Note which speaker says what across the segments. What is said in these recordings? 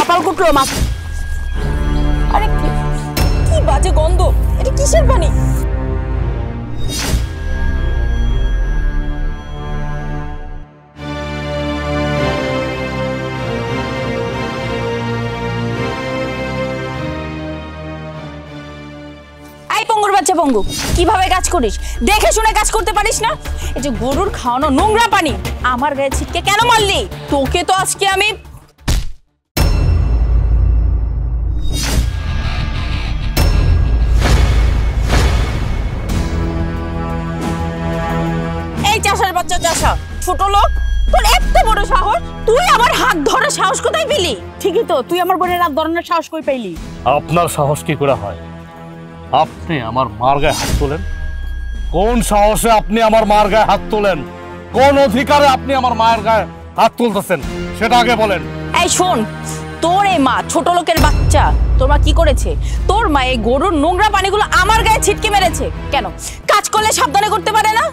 Speaker 1: কপাল কুটলো মাছ। আরে কি বাজে গন্ধ, এটা কিসের পানি? বাচ্চা পঙ্গু, কিভাবে কাজ করিস? দেখে শুনে কাজ করতে পারিস না? এই যে গরুর খাওয়ানো নোংরা পানি আমার গায়ে ছিটকে কেন মারলি? তোকে তো আজকে আমি এই চাষার বাচ্চা চাষা, ছোট লোক, তোর এত বড় সাহস! তুই আমার হাত ধরার সাহস কোথায় পেলি?
Speaker 2: ঠিকই তো, তুই আমার বোনের হাত ধরানোর সাহস কই পাইলি?
Speaker 3: আপনার সাহস কি করে হয়? আপনি আমার মার গায়ে হাত তোলেন? কোন সাহসে আপনি আমার মার গায়ে হাত তোলেন? কোন অধিকারে আপনি আমার মায়ের গায়ে হাত তুলতেছেন সেটা আগে বলেন।
Speaker 1: এই শোন, তোর এই মা ছোট লোকের বাচ্চা, তোর মা কি করেছে? তোর মা এই গরুর নোংরা পানিগুলো আমার গায়ে ছিটকে মেরেছে। কেন? কাজ করলে সাবধানে করতে পারে না?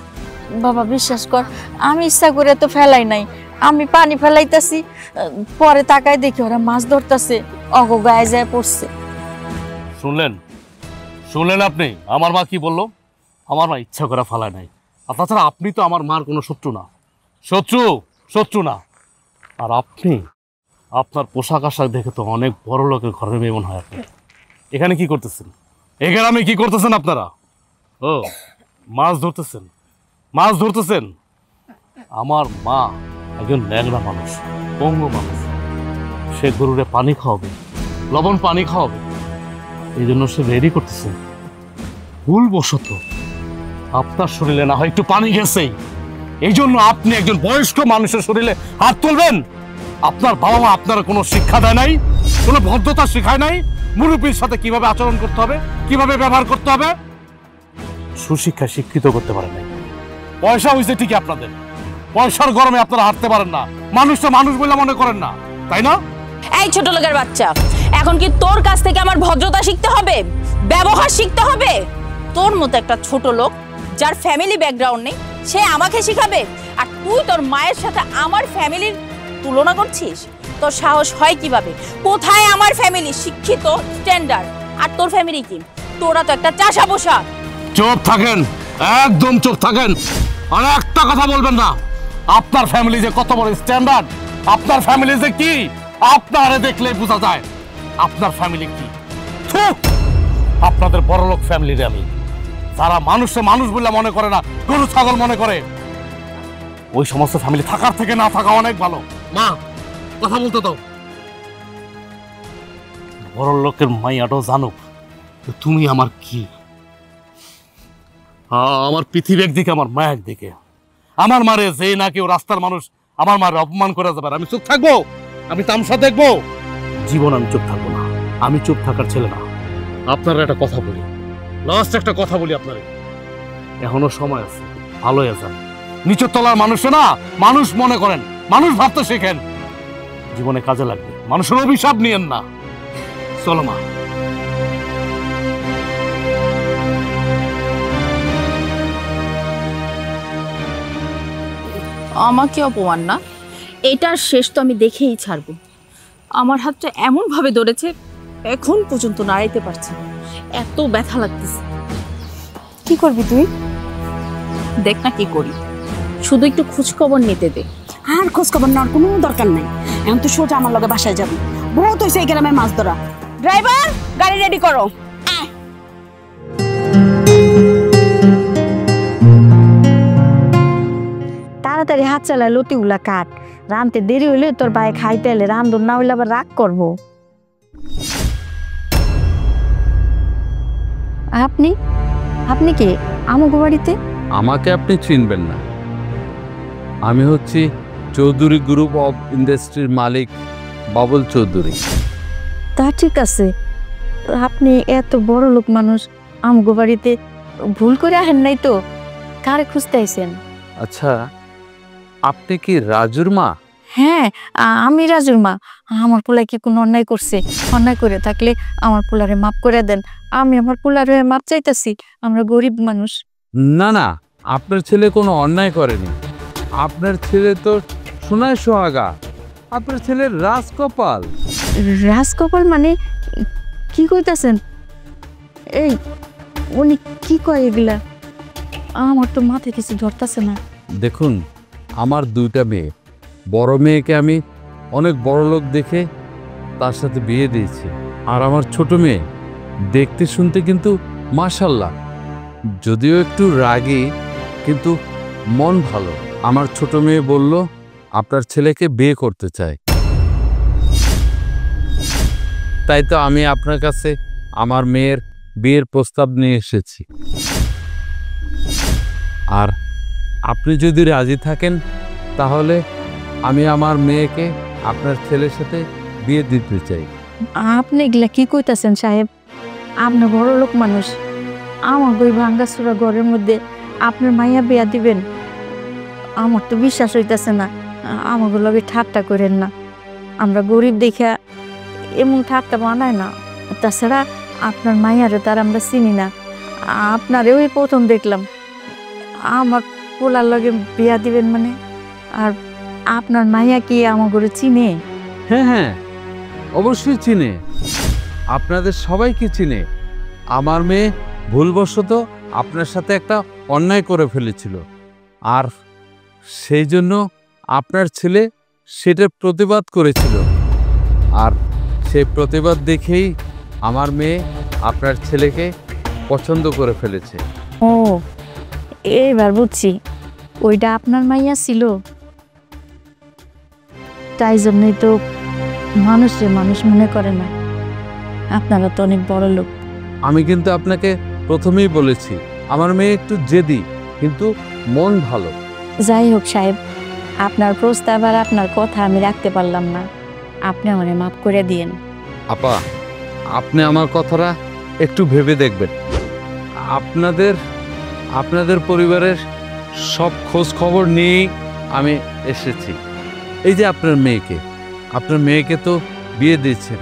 Speaker 2: বাবা বিশ্বাস কর, আমি ইচ্ছা করে তো ফেলাই নাই। আমি পানি ফেলাইতেছি, পরে তাকায় দেখি ওরা মাছ ধরতেছে, অগো গায়ে যায় পড়ছে।
Speaker 3: শুনলেন? শুনলেন আপনি আমার মা কি বললো? আমার মা ইচ্ছা করে ফেলায় নাই। আর তাছাড়া আপনি তো আমার মার কোনো শত্রু না, শত্রু না। আর আপনি, আপনার পোশাক আশাক দেখে তো অনেক বড় লোকের ঘরের মেয়ে মনে হয়। আপনি এখানে কি করতেছেন? এখানে আমি কি করতেছেন আপনারা? ও মাছ ধরতেছেন? আমার মা একজন ন্যাংরা মানুষ, পঙ্গু মানুষ। সে গরুরে পানি খাওয়াবে, লবণ পানি খাওয়াবে, এই জন্য সে রেডি করতেছে। ভুলবশত আপনার শরীরে না হয় একটু পানি গেছে, এই জন্য আপনি একজন বয়স্ক মানুষের শরীরে হাত তুলবেন? আপনার বাবা মা আপনার কোনো শিক্ষা দেয় নাই, কোনো ভদ্রতা শেখায় নাই? মুরব্বীর সাথে কিভাবে আচরণ করতে হবে, কিভাবে ব্যবহার করতে হবে, সুশিক্ষা শিক্ষিত করতে পারেন নাই। পয়সা হয়েছে ঠিকই আপনাদের, পয়সার গরমে আপনারা হাঁটতে পারেন না, মানুষটা মানুষ বলে মনে করেন না, তাই না?
Speaker 1: এই ছোট লোকের বাচ্চা, এখন কি তোর কাছ থেকে আমার ভদ্রতা শিখতে হবে, ব্যবহার শিখতে হবে? তোর মতো একটা ছোট লোক যার ফ্যামিলি ব্যাকগ্রাউন্ড নেই, সে আমাকে শিখাবে? আর তুই তোর মায়ের সাথে আমার ফ্যামিলির তুলনা করছিস? তোর সাহস হয় কিভাবে? কোথায় আমার ফ্যামিলি শিক্ষিত, স্ট্যান্ডার্ড, আর তোর ফ্যামিলি কি? তোরা তো একটা চাষা বসা।
Speaker 3: চুপ থাকেন, একদম চুপ থাকেন, আর একটা কথা বলবেন না। আপনার ফ্যামিলি যে কত বড় স্ট্যান্ডার্ড, আপনার ফ্যামিলি যে কি, আপনারে দেখলেই বোঝা যায় আপনার ফ্যামিলি কি। আপনাদের বড়লোক ফ্যামিলির আমি, যারা মানুষে মানুষ বলে মনে করে না, গরু ছাগল মনে করে, ওই সমস্ত ফ্যামিলি থাকার থেকে না থাকা অনেক ভালো। মা কথা বলতে দাও। বড়লোকের মাইয়াটাও জানুক তুমি আমার কি। আমার পৃথিবী একদিকে, আমার মা একদিকে। আমার মারে যে না কেউ রাস্তার মানুষ আমার মারে অপমান করে যাবে, আমি চুপ থাকবো? আমি তামসা দেখবো? জীবন আমি চুপ থাকবো না, আমি চুপ থাকার ছেলে না। আপনারা একটা কথা বলি, লাস্ট একটা কথা বলি আপনারে, এখনো সময় আছে, ভালো আছেন। নিচের তলার মানুষে না মানুষ মনে করেন, মানুষ ভাবতে শেখেন, জীবনে কাজে লাগবে। মানুষের অভিশাপ নিয়েন না। চলো মা।
Speaker 1: আমাকে অপমান না, এটার শেষ তো আমি দেখেই ছাড়বো। আমার হাতটা এমন ভাবে ধরেছে, এখন পর্যন্ত নাড়াইতে পারছি না, এত ব্যথা লাগতেছে।
Speaker 2: কি করবি তুই?
Speaker 1: দেখ না কি করি, শুধু একটু খোঁজখবর নিতে দে।
Speaker 2: আর খোঁজ খবর নেওয়ার কোনো দরকার নাই, এখন তুই সোজা আমার লগে বাসায় যাবি। বহুত হয়েছে এই গ্রামে মাছ ধরা। ড্রাইভার, গাড়ি রেডি করো। তাড়াতাড়ি হাত চালায়, লতিগুলা কাট, রানতে দেরি হইলে তোর ভাই খাইতে এলে রান্ধন না হইলে আবার রাগ করবো। আপনি আপনি কি আমাকে বাড়িতে?
Speaker 4: আমাকে আপনি চিনবেন না, আমি হচ্ছি চৌধুরী গ্রুপ অফ ইন্ডাস্ট্রির মালিক বাবুল চৌধুরী।
Speaker 2: তা ঠিক আছে, আপনি এত বড় লোক মানুষ, আমগো বাড়িতে ভুল করে আহেন নাই তো? কারে খুঁজতে আইছেন?
Speaker 4: আচ্ছা, আপনি কি রাজুর মা?
Speaker 2: হ্যাঁ, আমি রাজুর মা। আমার পোলা কি কোনো অন্যায় করছে? অন্যায় করে থাকলে আমার পোলারে মাফ করে দেন। আমি আমার পোলারে মাপ চাইতেছি, আমরা গরিব মানুষ।
Speaker 4: না না, আপনার ছেলে কোনো অন্যায় করেনি। আপনার ছেলে তো সোনায় সোহাগা, আপনার ছেলের রাজকপাল।
Speaker 2: রাজকপাল মানে কি কইতাছেন? এই উনি কি কয় এগুলা? আমার তো মাথায় কিছু ধরতাছে না।
Speaker 4: দেখুন, আমার দুইটা মেয়ে, বড় মেয়েকে আমি অনেক বড় লোক দেখে তার সাথে বিয়ে দিয়েছি, আর আমার ছোট মেয়ে দেখতে শুনতে কিন্তু মাশাল্লাহ, যদিও একটু রাগী কিন্তু মন ভালো। আমার ছোট মেয়ে বলল আপনার ছেলেকে বিয়ে করতে চায়, তাই তো আমি আপনার কাছে আমার মেয়ের বিয়ের প্রস্তাব নিয়ে এসেছি। আর আপনি যদি রাজি থাকেন তাহলে আমি আমার মেয়েকে আপনার ছেলের সাথে বিয়ে দিতে চাই।
Speaker 2: আপনি এগুলা কি কইতাছেন সাহেব? আপনি বড় লোক মানুষ, আমার ওই ভাঙ্গাচুরা ঘরের মধ্যে আপনার মাইয়া বিয়া দিবেন? আমার তো বিশ্বাস হইতাছে না। আমাকে লগে ঠাট্টা করেন না, আমরা গরিব দেখা এমন ঠাট্টা বানায় না। তাছাড়া আপনার মাইয়ারে তার আমরা চিনি না, আপনারেও এই প্রথম দেখলাম। আমার পোলার লগে বিয়া দিবেন মানে? আর আপনার মাইয়া কি আমাকে চিনে?
Speaker 4: হ্যাঁ হ্যাঁ, অবশ্যই চিনে, আপনাদের সবাইকে চিনে। আমার মেয়ে ভুলবশত আপনার সাথে একটা অন্যায় করে ফেলেছিল, আর সেই জন্য আপনার ছেলে সেটার প্রতিবাদ করেছিল, আর সেই প্রতিবাদ দেখেই আমার মেয়ে আপনার ছেলেকে পছন্দ করে ফেলেছে।
Speaker 2: ও, এইবার বুঝছি, ওইটা আপনার মাইয়া ছিল। তাই জন্যই তো মানুষে মানুষ মনে করে না। আপনারা তো অনেক বড় লোক।
Speaker 4: আমি কিন্তু আপনাকে প্রথমেই বলেছি আমার মেয়ে একটু জেদি, কিন্তু মন ভালো।
Speaker 2: যাই হোক সাহেব, আপনার প্রস্তাব আর আপনার কথা আমি রাখতে পারলাম না, আপনি আমারে মাফ করে দিয়েন।
Speaker 4: আপা, আপনি আমার কথাটা একটু ভেবে দেখবেন। আপনাদের পরিবারের সব খোঁজ খবর নিয়েই আমি এসেছি। এই যে আপনার মেয়েকে তো বিয়ে দিয়েছেন,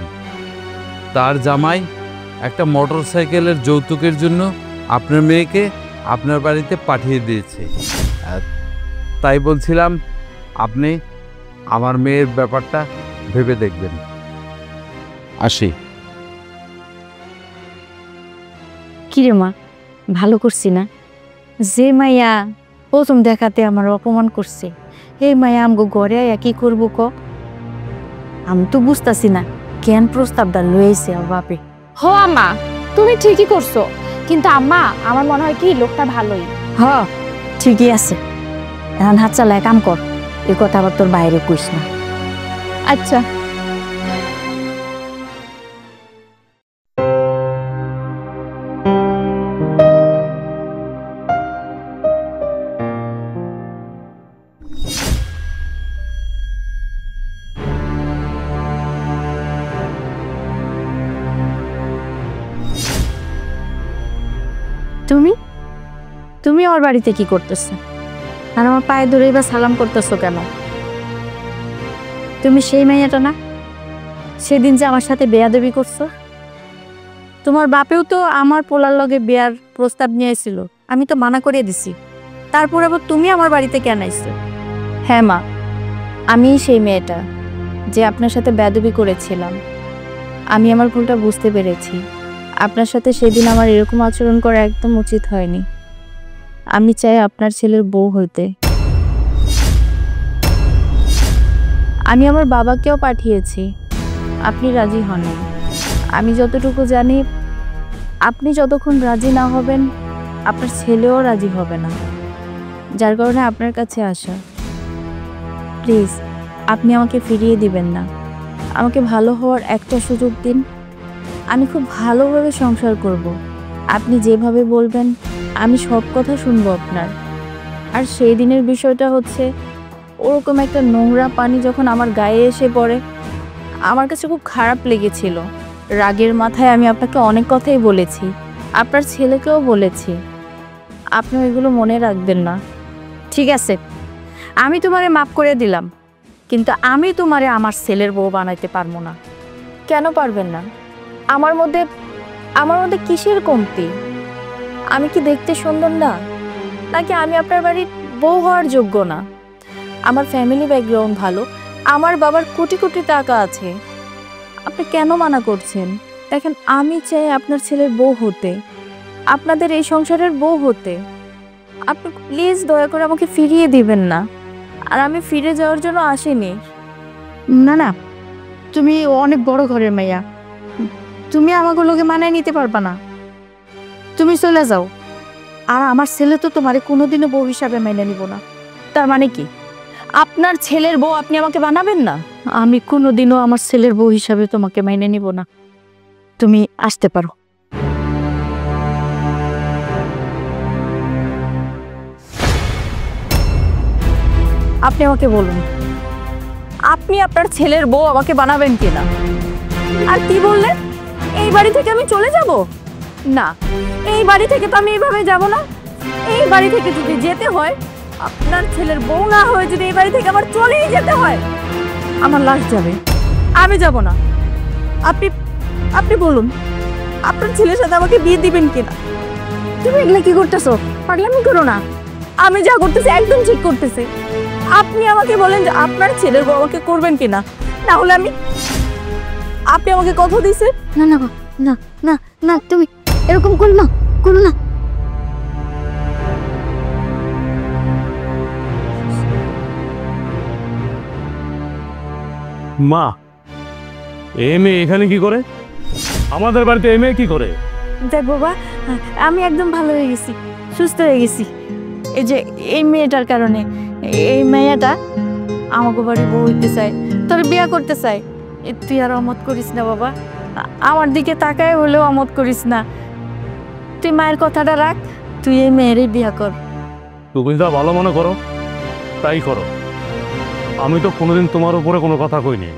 Speaker 4: তার জামাই একটা মোটরসাইকেলের যৌতুকের জন্য আপনার মেয়েকে আপনার বাড়িতে পাঠিয়ে দিয়েছে। তাই বলছিলাম আপনি আমার মেয়ের ব্যাপারটা ভেবে দেখবেন। আসি।
Speaker 2: কিরে মা, ভালো করছি না? যে মাইয়া প্রথম দেখাতে আমার অপমান করছে, এই মাইয়া আমগো ঘরে আয়া কি করবো ক? আমি তো বুঝতাছি না কেন প্রস্তাবটা লয়েছে আর বাপে।
Speaker 5: হ আম্মা, তুমি ঠিকই করছো, কিন্তু আম্মা আমার মনে হয় কি লোকটা ভালোই।
Speaker 2: হ, ঠিকই আছে। এখন হাত চালায় কাম কর, এই কথা আবার তোর বাইরে কইস না।
Speaker 5: আচ্ছা।
Speaker 2: তুমি তুমি আমার বাড়িতে কি করতেছো? আর আমার পায়ে ধরে বা সালাম করতেছো কেন? তুমি সেই মাইয়াটা না সেদিন যে আমার সাথে বেয়াদবি করছো? তোমার বাপেও তো আমার পোলার লগে বিয়ার প্রস্তাব নিয়ে এসেছিল, আমি তো মানা করে দিছি। তারপর আবার তুমি আমার বাড়িতে কেন আইছো?
Speaker 1: হ্যাঁ মা, আমি সেই মেয়েটা যে আপনার সাথে বেয়াদবি করেছিলাম। আমি আমার ভুলটা বুঝতে পেরেছি। আপনার সাথে সেদিন আমার এরকম আচরণ করা একদম উচিত হয়নি। আমি চাই আপনার ছেলের বউ হইতে। আমি আমার বাবাকেও পাঠিয়েছি, আপনি রাজি হননি। আমি যতটুকু জানি, আপনি যতক্ষণ রাজি না হবেন আপনার ছেলেও রাজি হবে না, যার কারণে আপনার কাছে আসা। প্লিজ, আপনি আমাকে ফিরিয়ে দিবেন না। আমাকে ভালো হওয়ার একটা সুযোগ দিন। আমি খুব ভালোভাবে সংসার করব। আপনি যেভাবে বলবেন আমি সব কথা শুনবো আপনার। আর সেই দিনের বিষয়টা হচ্ছে, ওরকম একটা নোংরা পানি যখন আমার গায়ে এসে পড়ে, আমার কাছে খুব খারাপ লেগেছিল। রাগের মাথায় আমি আপনাকে অনেক কথাই বলেছি, আপনার ছেলেকেও বলেছি। আপনি এগুলো মনে রাখবেন না।
Speaker 2: ঠিক আছে, আমি তোমারে মাফ করে দিলাম, কিন্তু আমি তোমারে আমার ছেলের বউ বানাইতে পারবো না।
Speaker 1: কেন পারবেন না? আমার মধ্যে কিসের কমতি? আমি কি দেখতে সুন্দর না? নাকি আমি আপনার বাড়ির বউ হওয়ার যোগ্য না? আমার ফ্যামিলি ব্যাকগ্রাউন্ড ভালো, আমার বাবার কোটি কোটি টাকা আছে।
Speaker 2: আপনি কেন মানা করছেন? দেখেন, আমি চাই আপনার ছেলের বউ হতে, আপনাদের এই সংসারের বউ হতে। আপনি প্লিজ দয়া করে আমাকে ফিরিয়ে দিবেন না। আর আমি ফিরে যাওয়ার জন্য আসিনি। না না, তুমি অনেক বড় ঘরের মেয়া, তুমি আমাগুলোকে মানায় নিতে পারবা না। তুমি চলে যাও। আর আমার ছেলে তো তোমারে কোনোদিনও বউ হিসাবে মেনে নিব না।
Speaker 1: তার মানে কি আপনার ছেলের বউ আপনি আমাকে বানাবেন না?
Speaker 2: আমি কোনোদিনও আমার ছেলের বউ হিসাবে তোমাকে মেনে নিব না। তুমি আসতে পারো।
Speaker 1: আপনি আমাকে বলুন, আপনি আপনার ছেলের বউ আমাকে বানাবেন কিনা? আর কি বললেন, এই বাড়ি থেকে আমি চলে যাব? না, এই বাড়ি থেকে তো আমি এইভাবে যাব না। এই বাড়ি থেকে যদি যেতে হয়, আপনার ছেলের বউ না হয়ে যদি এই বাড়ি থেকে আবার চলেই যেতে হয়, আমার লাশ যাবে, আমি যাব না। আপনি আপনি বলুন, আপনার ছেলের সাথে আমাকে বিয়ে দিবেন কিনা?
Speaker 2: তুমি এগুলো কি করতেছো? পাগলামি করো না।
Speaker 1: আমি যা করতেছি একদম ঠিক করতেছি। আপনি আমাকে বলেন যে আপনার ছেলের বউ আমাকে করবেন কিনা, না হলে আপনি আমাকে কথা দিয়েছেন।
Speaker 2: না না না না না, তুমি এরকম করো না, করো না।
Speaker 3: মা, এ মেয়ে এখানে কি করে? আমাদের বাড়িতে এ মেয়ে কি করে?
Speaker 2: দেখ বাবা, আমি একদম ভালো হয়ে গেছি, সুস্থ হয়ে গেছি। এই যে এই মেয়েটার কারণে, এই মেয়েটা আমাকে বাড়ি বউ হইতে চায়, তোর বিয়া করতে চায়। তুই আর অমত করিস না বাবা, আমার দিকে তাকায় হলেও অমত করিস না। তুই মায়ের কথাটা রাখ, তুই এই মেয়েরই বিয়া কর।
Speaker 3: তুমি যা ভালো মনে করো তাই করো। আমি তো কোনোদিন তোমার উপরে কোনো কথা কইনি।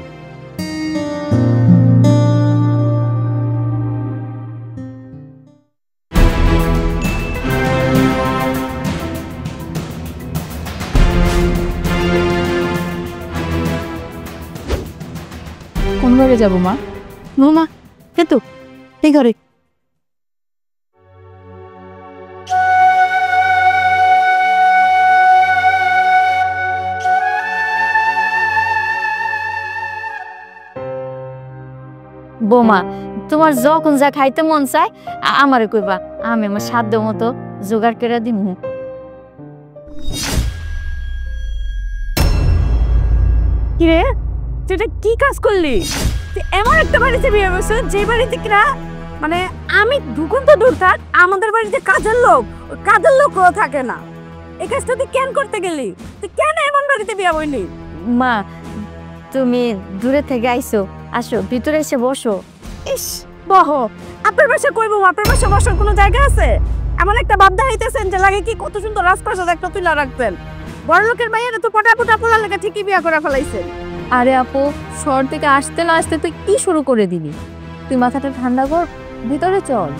Speaker 2: কোন ঘরে যাবো মা? মা কিন্তু এই ঘরে। বৌমা, তোমার যখন যা খাইতে মন চায় আমারে কইবা, আমি আমার সাধ্য মতো জোগাড় করে দিমু।
Speaker 1: কি রে, তুই এটা কি কাজ করলি? তুই এমন একটা বাড়িতে বিয়ে করছিস যে বাড়িতে কিনা মানে আমি ঢুকুন তো দূর থাক, আমাদের বাড়িতে কাজের লোকও থাকে না। এই কাজটা তুই কেন করতে গেলি? তুই কেন এমন বাড়িতে বিয়ে বইলি?
Speaker 2: মা, তুমি দূরে থেকে আইছো, আসো ভিতরে এসে বসো।
Speaker 1: ইস, বহো। আপনার বাসা কইবো, আপনার বাসা বসার কোনো জায়গা আছে? এমন একটা বাধ্যা হইতেছেন যে লাগে কি কত সুন্দর রাজপ্রাসাদ একটা তুলে রাখবেন। বড় লোকের মাইয়ারা তো পটা পোলা লেগে ঠিকই বিয়ে করে ফেলাইছেন।
Speaker 2: আরে আপু, শহর থেকে আসতে না আসতে তুই কি শুরু করে দিবি? তুই মাথাটা ঠান্ডা কর, ভিতরে চল।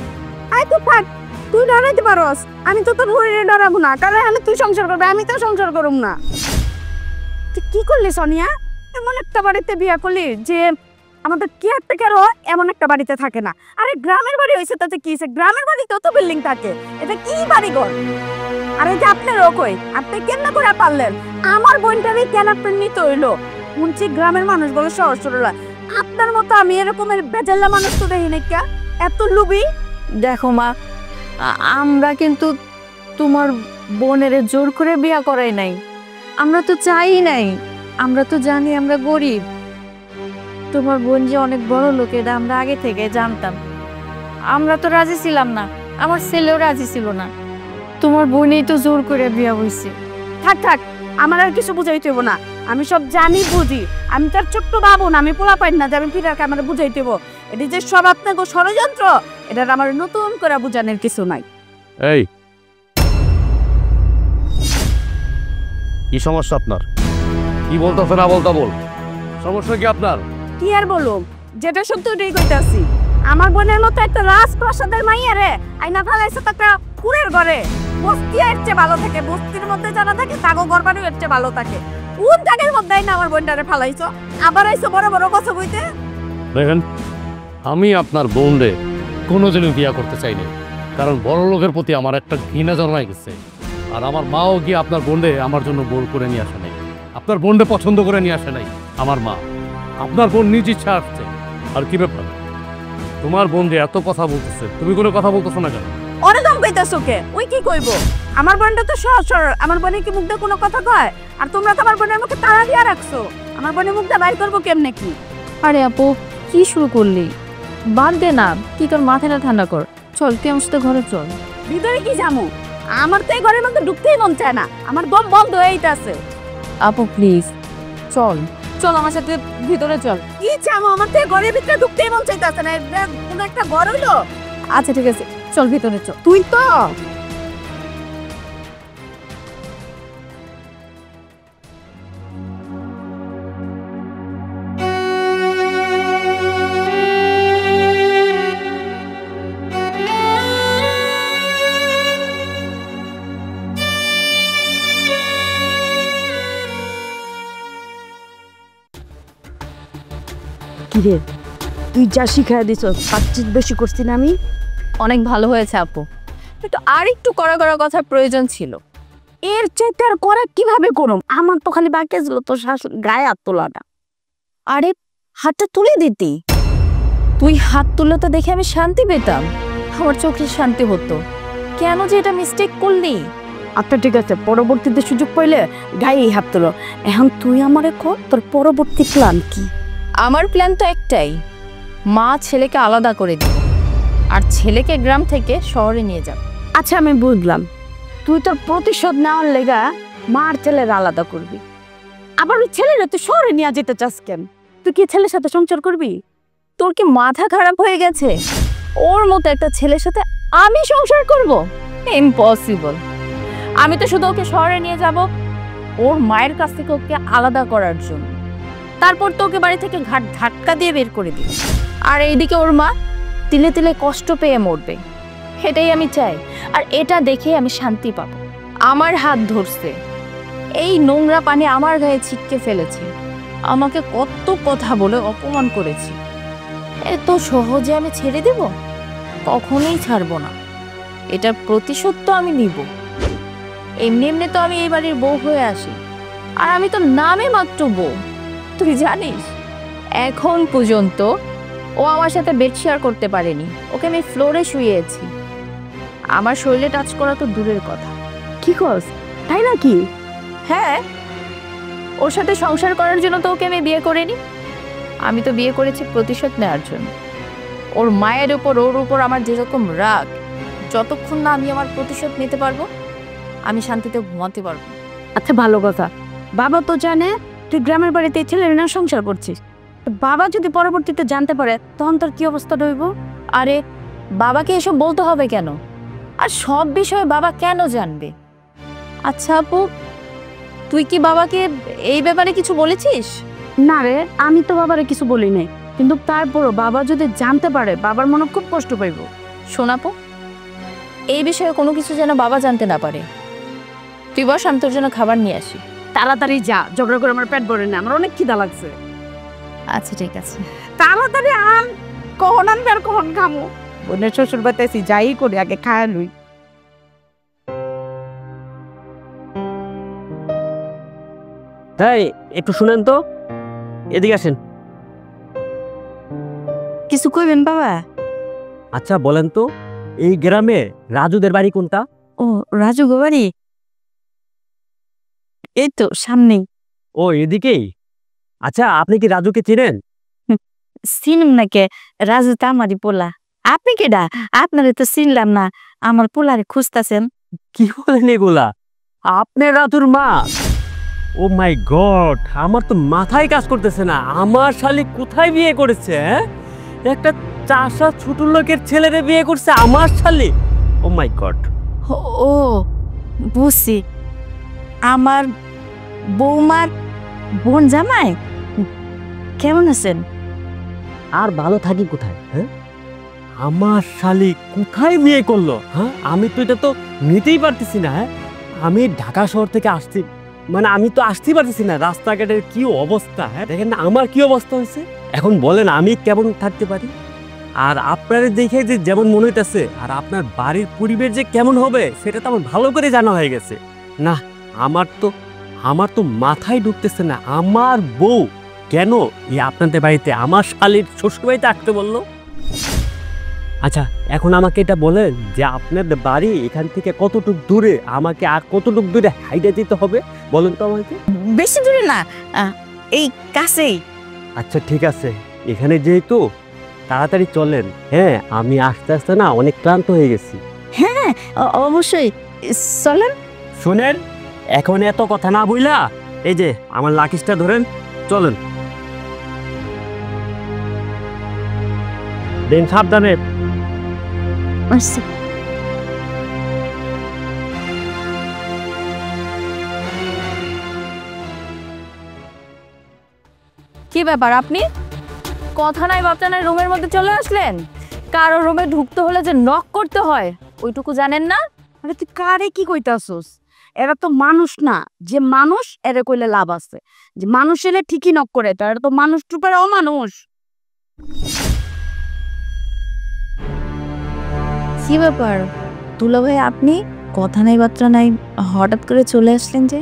Speaker 1: আয় তো থাক, তুই ডরাইতে পারোস, আমি তো তোর হরিণে ডরাবো না। কারণ আমি তুই সংসার করবি, আমি তো সংসার করুম না। তুই কি করলি সোনিয়া? এমন একটা বাড়িতে বিয়ে করলি যে আমাদের কেয়ারটেকারও এমন একটা বাড়িতে থাকে না। আরে গ্রামের বাড়ি হয়েছে তাতে কি হয়েছে? গ্রামের বাড়িতেও তো বিল্ডিং থাকে, এটা কি বাড়িঘর? আরে যে আপনারও কই, আপনি কেন করে পারলেন? আমার বোনটারই কেন আপনার নিতে হইলো? শুনছি গ্রামের মানুষ বলে সহজ সরল। আপনার মতো আমি এরকমের বেজাল্লা মানুষ তো দেখি নাকি, এত লুবি।
Speaker 2: দেখো মা, আমরা কিন্তু তোমার বোনের জোর করে বিয়া করাই নাই, আমরা তো চাই নাই। আমরা তো জানি আমরা গরিব। তোমার বোন যে অনেক বড় লোক এটা আমরা আগে থেকে জানতাম। আমরা তো রাজি ছিলাম না, আমার ছেলেও রাজি ছিল না। তোমার বোনই তো জোর করে বিয়া হইছে।
Speaker 1: থাক থাক, আমার আর কিছু বুঝাইতে হইব না। আমি সব জানি বুঝি। আমি তার ছোট্ট বাবুন, আমি পোলা পাই না যে আমি ফিরাকে আমার বুঝাইতে হইব। এটি যে সব আপনাকে ষড়যন্ত্র, এটার আমার নতুন করে বুঝানোর কিছু নাই।
Speaker 3: এই, কি সমস্যা আপনার? কি বলতেছে না বলতা বল, সমস্যা কি আপনার?
Speaker 1: কি আর বলুম, যেটা সত্যি ওটাই কইতাছি। আমার বোনের মতো একটা রাজপ্রাসাদের মাইয়া রে আইনা ফেলাইছে তো একটা কুড়ের ঘরে। বস্তি এর চেয়ে ভালো থাকে, বস্তির মধ্যে যারা থাকে তাগো ঘর বাড়ি এর চেয়ে ভালো থাকে। কোন জায়গার মধ্যে না আমার বোনটারে ফেলাইছো? আবার আইছো বড় বড় কথা বইতে।
Speaker 3: দেখেন, আমি আপনার বোনরে কোনোদিনও বিয়া করতে চাই না, কারণ বড় লোকের প্রতি আমার একটা ঘৃণা জন্মায় গেছে। আর আমার মাও গিয়ে আপনার বোনরে আমার জন্য বোর করে নিয়ে আসে নাই, আপনার বোনরে পছন্দ করে নিয়ে আসে নাই। আমার মা, আপনার বোন নিজ ইচ্ছা আসছে। আর কি ব্যাপার, তোমার বোন যে এত কথা বলতেছে, তুমি কোনো কথা বলতেছো না কেন?
Speaker 2: অনেক দাম পাইতেছো কে? ওই কি কইব? আমার বোনটা তো সহজ সরল, আমার বোনে কি মুখ দিয়ে কোনো কথা কয়? আর তোমরা তো আমার বোনের মুখে তালা দিয়ে রাখছো, আমার বোনের মুখ দিয়ে বাইর করবো কেমনে কি?
Speaker 5: আরে আপু কি শুরু করলি? বাদ দে না, কি তোর মাথাটা ঠান্ডা কর। চল তুই আমার সাথে ঘরে চল।
Speaker 2: ভিতরে কি যামু? আমার তো এই ঘরের মধ্যে ঢুকতেই মন চায় না, আমার দম বন্ধ হয়েই আছে।
Speaker 5: আপু প্লিজ চল, চল আমার সাথে ভিতরে চল।
Speaker 2: কি চামো? আমার তো এই ঘরের ভিতরে ঢুকতেই মন চাইতেছে না, এটা কোনো একটা ঘর হইলো?
Speaker 5: আচ্ছা ঠিক আছে, চল ভিতরে চল।
Speaker 2: তুই তো কিরে, তুই যা শিখাই দিছ তার চেয়ে বেশি করছি না আমি?
Speaker 5: অনেক ভালো হয়েছে আপু, একটু আর একটু কড়া কড়া কথার প্রয়োজন ছিল।
Speaker 2: এর চাইতে আর করা কিভাবে করম? আমার তো খালি বাকি ছিল তোর শাশুড়ি গায়ে হাত তোলাটা।
Speaker 5: আরে হাতটা তুলে দিতি, তুই হাত তুলে তো দেখে আমি শান্তি পেতাম, আমার চোখে শান্তি হতো। কেন যে এটা মিস্টেক করলি?
Speaker 2: আচ্ছা ঠিক আছে, পরবর্তীতে সুযোগ পাইলে গায়ে হাত তোলো। এখন তুই আমারে কর তোর পরবর্তী প্ল্যান কি?
Speaker 5: আমার প্ল্যান তো একটাই, মা ছেলেকে আলাদা করে দিবে আর ছেলেকে গ্রাম থেকে শহরে নিয়ে যাবে।
Speaker 2: আচ্ছা আমি বুঝলাম, তুই তোর প্রতিশোধ নেওয়ার লেগা মার ছেলের আলাদা করবি, আবার ওই ছেলেরা তুই শহরে নিয়ে যেতে চাস কেন? তুই কি ছেলের সাথে সংসার করবি?
Speaker 5: তোর কি মাথা খারাপ হয়ে গেছে? ওর মতো একটা ছেলের সাথে আমি সংসার করব? ইম্পসিবল। আমি তো শুধু ওকে শহরে নিয়ে যাব ওর মায়ের কাছ থেকে ওকে আলাদা করার জন্য, তারপর তো ওকে বাড়ি থেকে ঘাট ধাক্কা দিয়ে বের করে দিই। আর এইদিকে ওর মা তিলে তিলে কষ্ট পেয়ে মরবে, এটাই আমি চাই। আর এটা দেখে আমি শান্তি পাবো। আমার হাত ধরছে, এই নোংরা পানি আমার গায়ে ছিটকে ফেলেছে, আমাকে কত কথা বলে অপমান করেছি, এত সহজে আমি ছেড়ে দেব? কখনোই ছাড়বো না। এটার প্রতিশোধ তো আমি নিব। এমনি এমনি তো আমি এই বাড়ির বউ হয়ে আসি, আর আমি তো নামে মাত্র বউ। তুই জানিস এখন পর্যন্ত ও আমার সাথে বেড শেয়ার করতে পারেনি, ওকে আমি ফ্লোরে শুয়েছি। আমার শরীরে টাচ করা তো দূরের কথা।
Speaker 2: কি করস? তাই নাকি?
Speaker 5: হ্যাঁ, ওর সাথে সংসার করার জন্য তো ওকে আমি বিয়ে করিনি, আমি তো বিয়ে করেছি প্রতিশোধ নেওয়ার জন্য। ওর মায়ের উপর ওর উপর আমার যেরকম রাগ, যতক্ষণ না আমি আমার প্রতিশোধ নিতে পারবো আমি শান্তিতে ঘুমাতে পারবো।
Speaker 2: আচ্ছা ভালো কথা, বাবা তো জানে তুই গ্রামের বাড়িতে এই ছেলের না সংসার করছিস, তো বাবা যদি পরবর্তীতে জানতে পারে তখন তোর কি অবস্থা রইব?
Speaker 5: আরে বাবাকে এসব বলতে হবে কেন? আর সব বিষয়ে বাবা কেন জানবে? আচ্ছা আপু, তুই কি বাবাকে এই ব্যাপারে কিছু বলেছিস?
Speaker 2: না রে, আমি তো বাবারে কিছু বলি নাই, কিন্তু তারপরও বাবা যদি জানতে পারে বাবার মনে খুব কষ্ট পাইব।
Speaker 5: শোন আপু, এই বিষয়ে কোনো কিছু যেন বাবা জানতে না পারে। তুই বস, আমি তোর জন্য খাবার নিয়ে আসি।
Speaker 2: তাড়াতাড়ি যা, ঝগড়া করে আমার পেট ভরে না, আমার অনেক খিদা লাগছে।
Speaker 5: আচ্ছা ঠিক আছে।
Speaker 2: তাড়াতাড়ি আন, কখন আনবে আর কখন খামো? বোনের শ্বশুর বাড়িতে যাই করি আগে খায় লুই।
Speaker 6: এই একটু শুনেন তো, এদিকে আসেন।
Speaker 2: কিছু কইবেন বাবা?
Speaker 6: আচ্ছা বলেন তো, এই গ্রামে রাজুদের বাড়ি কোনটা?
Speaker 2: ও রাজু গো বাড়ি এই তো সামনেই।
Speaker 6: ও এদিকেই? আচ্ছা আপনি কি রাজুকে চিনেন?
Speaker 2: চিনুম না কে, রাজু তো আমারই পোলা। আপনি কেডা? আপনারে তো চিনলাম না, আমার পোলারে খুঁজতেছেন।
Speaker 6: কি বলেন এগুলা? আপনি রাজুর মা? ও মাই গড, আমার তো মাথায় কাজ করতেছে না। আমার শালি কোথায় বিয়ে করেছে? একটা চাষা ছোট লোকের ছেলেরে বিয়ে করছে আমার শালি? ও মাই গড।
Speaker 2: ও বুঝছি, আমার বৌমার বোন জামাই। কেমন আছেন?
Speaker 6: আর ভালো থাকি কোথায়? হ্যাঁ, আমার শালি কোথায় বিয়ে করলো? হ্যাঁ, আমি তো এটা তো নিতেই পারতেছি না। হ্যাঁ, আমি ঢাকা শহর থেকে আসছি, মানে আমি তো আসতেই পারতেছি না। রাস্তাঘাটের কি অবস্থা! হ্যাঁ দেখেন না আমার কি অবস্থা হয়েছে। এখন বলেন আমি কেমন থাকতে পারি? আর আপনার দেখে যে যেমন মনে হইতেছে, আর আপনার বাড়ির পরিবেশ যে কেমন হবে সেটা তো আমার ভালো করে জানা হয়ে গেছে। না, আমার তো মাথায় ঢুকতেছে না। আমার বউ কেন এই আপনাদের বাড়িতে আমার শালির শ্বশুর বাড়িতে আসতে বললো? আচ্ছা এখন আমাকে এটা বলেন যে আপনাদের বাড়ি এখান থেকে কতটুকু দূরে, আমাকে আর কতটুকু দূরে হাইটে যেতে হবে বলেন তো আমাকে।
Speaker 2: বেশি দূরে না, এই কাছেই।
Speaker 6: আচ্ছা ঠিক আছে, এখানে যেহেতু তাড়াতাড়ি চলেন। হ্যাঁ আমি আস্তে আস্তে না অনেক ক্লান্ত হয়ে গেছি।
Speaker 2: হ্যাঁ অবশ্যই, চলেন।
Speaker 6: শুনেন, এখন এত কথা না বুঝলা এই যে আমার লাকিসটা ধরেন, চলেন। দিন সাবধানে।
Speaker 2: আচ্ছা।
Speaker 5: কি ব্যাপার, আপনি কথা নাই বার্তা নাই রুমের মধ্যে চলে আসলেন? কারো রুমে ঢুকতে হলে যে নক করতে হয় ওইটুকু জানেন না?
Speaker 2: আরে তুই কারে কি কইতাছস? এরা তো মানুষ না, যে মানুষ এরা কইলে লাভ আছে। যে মানুষ এলে ঠিকই নক করে, তো এরা তো মানুষ টুপের অমানুষ।
Speaker 5: কি ব্যাপার দুলা ভাই, আপনি কথা নাই বার্তা নাই হঠাৎ করে চলে আসলেন যে?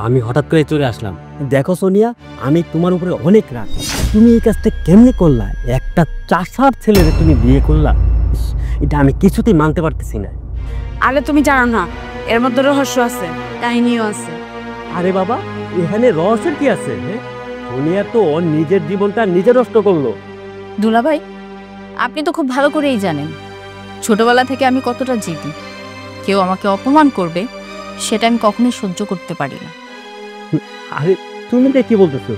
Speaker 6: আমি হঠাৎ করে চলে আসলাম। দেখো সোনিয়া, আমি তোমার উপরে অনেক রাগ। তুমি এই কাজটা কেমনে করলা? একটা চাষার ছেলেরে তুমি বিয়ে করলা, এটা আমি কিছুতেই মানতে পারতেছি না।
Speaker 2: আরে তুমি জানো না, এর মধ্যে রহস্য আছে, কাহিনীও আছে।
Speaker 6: আরে বাবা, এখানে রহস্যের কি আছে? হ্যাঁ, সোনিয়া তো ওর নিজের জীবনটা নিজে নষ্ট করলো।
Speaker 5: দুলা ভাই, আপনি তো খুব ভালো করেই জানেন ছোটবেলা থেকে আমি কতটা জিদি। কেউ আমাকে অপমান করবে সেটা আমি কখনোই সহ্য করতে পারি না।
Speaker 6: আরে তুমি এটা কি বলতেছো?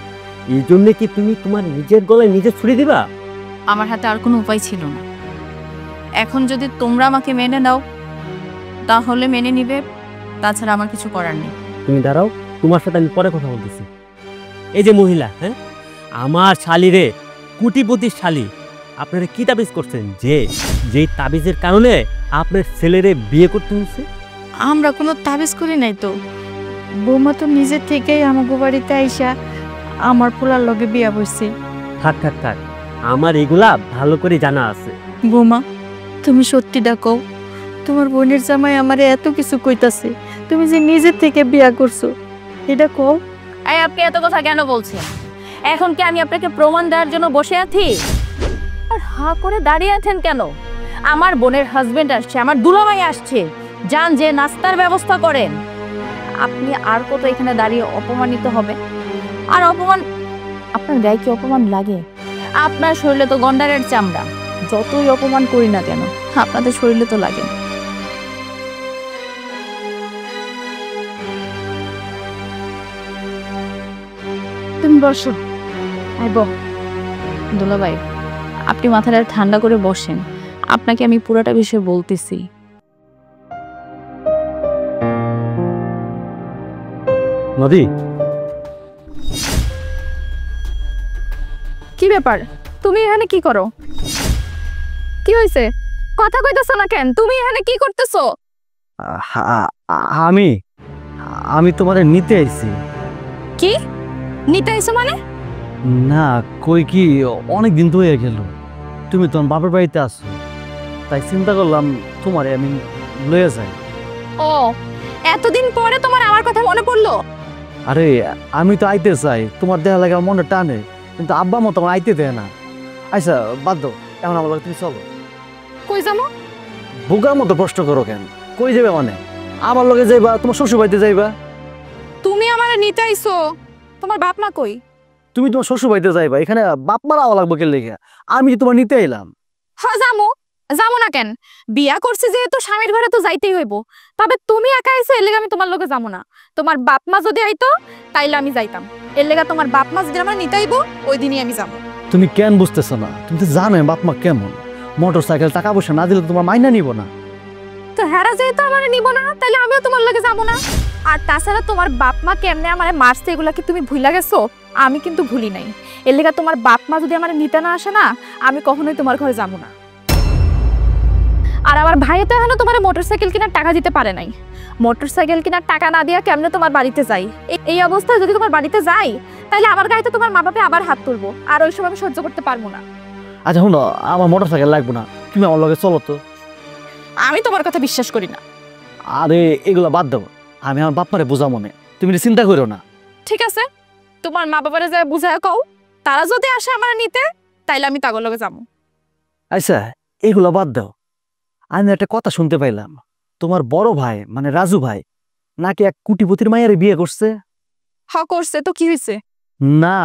Speaker 6: এই জন্য কি তুমি তোমার নিজের গলায় নিজে ছুরি দিবা?
Speaker 5: আমার হাতে আর কোনো উপায় ছিল না। এখন যদি তোমরা আমাকে মেনে নাও তাহলে মেনে নিবে, তাছাড়া আমার কিছু করার নেই।
Speaker 6: তুমি দাঁড়াও, তোমার সাথে আমি পরে কথা বলতেছি। এই যে মহিলা, হ্যাঁ আমার শালিরে, কোটিপতির শালি, আপনারা কি তাবিজ করছেন যেই তাবিজের কারণে আপনার ছেলেরে বিয়ে করতে হচ্ছে?
Speaker 2: আমরা কোনো তাবিজ করি নাই তো। বৌমা তো নিজের থেকেই আমাকে বাড়িতে আইসা আমার পোলার লগে বিয়া বসছে।
Speaker 6: থাক থাক থাক, আমার এগুলা ভালো করে জানা আছে।
Speaker 2: বৌমা, তুমি সত্যিটা কও, তোমার বোনের জামাই আমারে এত কিছু কইতাছে, তুমি যে নিজের থেকে বিয়া করছো এটা কও।
Speaker 5: এই আপনি এত কথা কেন বলছেন? এখন কি আমি আপনাকে প্রমাণ দেওয়ার জন্য বসে আছি? আর হা করে দাঁড়িয়ে আছেন কেন? আমার বোনের হাজবেন্ড আসছে, আমার দুলাভাই আসছে, যান যে নাস্তার ব্যবস্থা করেন। আপনি আর কত এখানে দাঁড়িয়ে অপমানিত হবে? আর অপমান, আপনার গায়ে কি অপমান লাগে? আপনার শরীরে তো গন্ডারের চামড়া, যতই অপমান করি না কেন আপনাদের শরীরে তো লাগে না।
Speaker 2: তুমি বসো। আইব।
Speaker 5: দুলাভাই, আপনি মাথাটা ঠান্ডা করে বসেন, আপনাকে আমি পুরোটা বিষয় বলতেছি।
Speaker 6: নদী,
Speaker 5: কি ব্যাপার, তুমি এখানে কি করো? কি হয়েছে? কথা কইতেছো না কেন? তুমি এখানে কি করতেছো?
Speaker 7: আমি তোমারে নিতে আইছি।
Speaker 5: কি নিতে আইছো মানে?
Speaker 7: না, কই কি, অনেক দিন তো হয়ে গেল, তুমি তোমার বাপের বাড়িতে আসো, তাই চিন্তা করলাম তোমারে আমি লয়ে যাই।
Speaker 5: ও, এতদিন পরে তোমার আমার কথা মনে পড়লো?
Speaker 7: আরে আমি তো আইতে চাই, তোমার দেখা লাগে আমার মনে টানে, কিন্তু আব্বা মতো আমার আইতে দেয় না। আচ্ছা বাদ দাও, এখন আমার লগে তুমি চলো।
Speaker 5: কই যাবো?
Speaker 7: বোকার মতো প্রশ্ন করো কেন? কই যাবে মানে? আমার লগে যাইবা, তোমার শ্বশুর বাড়িতে যাইবা।
Speaker 5: তুমি আমারে নিতে আইছো, তোমার বাপ মা কই?
Speaker 7: তুমি তোমার শ্বশুর বাড়িতে যাইবা, এখানে বাপ মারা লাগবো কে লেগে? আমি যে তোমার নিতে এলাম।
Speaker 5: হ্যাঁ যাবো, যাবো না কেন? বিয়া করছি যেহেতু স্বামীর ঘরে তো যাইতেই হইব। তবে তুমি একা আইছো এর লেগে আমি তোমার লগে যাবো না। তোমার বাপ মা যদি আইতো তাইলে আমি যাইতাম। এর লেগে তোমার বাপ মা যদি আমার নিতে আইবো ওই দিনই আমি যাবো।
Speaker 7: তুমি কেন বুঝতেছো না? তুমি তো জানো বাপ মা কেমন। মোটর সাইকেল টাকা পয়সা না দিলে তোমার মাইনা নিব না।
Speaker 5: তো হেরা যেহেতু আমার নিব না, তাহলে আমিও তোমার লগে যাবো না। আর তাছাড়া তোমার বাপ মা কেমনে আমার মারছে এগুলা কি তুমি ভুলা গেছো? আমি কিন্তু ভুলি নাই। এর লেগে তোমার বাপ মা যদি আমার নিতে না আসে না, আমি কখনোই তোমার ঘরে যাবো না। আর আমার ভাই তো এখনো তোমার মোটরসাইকেল কেনার টাকা দিতে পারে নাই। মোটরসাইকেল কেনার টাকা না দিয়া কেমনে তোমার বাড়িতে যাই? এই অবস্থায় যদি তোমার বাড়িতে যাই তাহলে আমার গায়ে তো তোমার মা বাপে আবার হাত তুলবো, আর ওই সময় আমি সহ্য করতে পারবো না।
Speaker 7: আচ্ছা শুনো, আমার মোটর সাইকেল লাগবো না, তুমি আমার লগে চলো তো।
Speaker 5: আমি তোমার কথা বিশ্বাস করি না।
Speaker 7: আরে এগুলো বাদ দাও, আমি আমার বাপ মারে বোঝা মনে, তুমি চিন্তা করো না।
Speaker 5: ঠিক আছে, তোমার মা বাবারে যায় বুঝায় কও, তারা যদি আসে আমার নিতে তাইলে আমি তাগর লগে যাবো।
Speaker 7: আচ্ছা এগুলো বাদ দাও, আমি একটা কথা শুনতে পাইলাম তোমার বড় ভাই মানে রাজু ভাই নাকি এক কোটিপতির মায়ের বিয়ে করছে।
Speaker 5: করছে তো কি হয়েছে?
Speaker 7: না,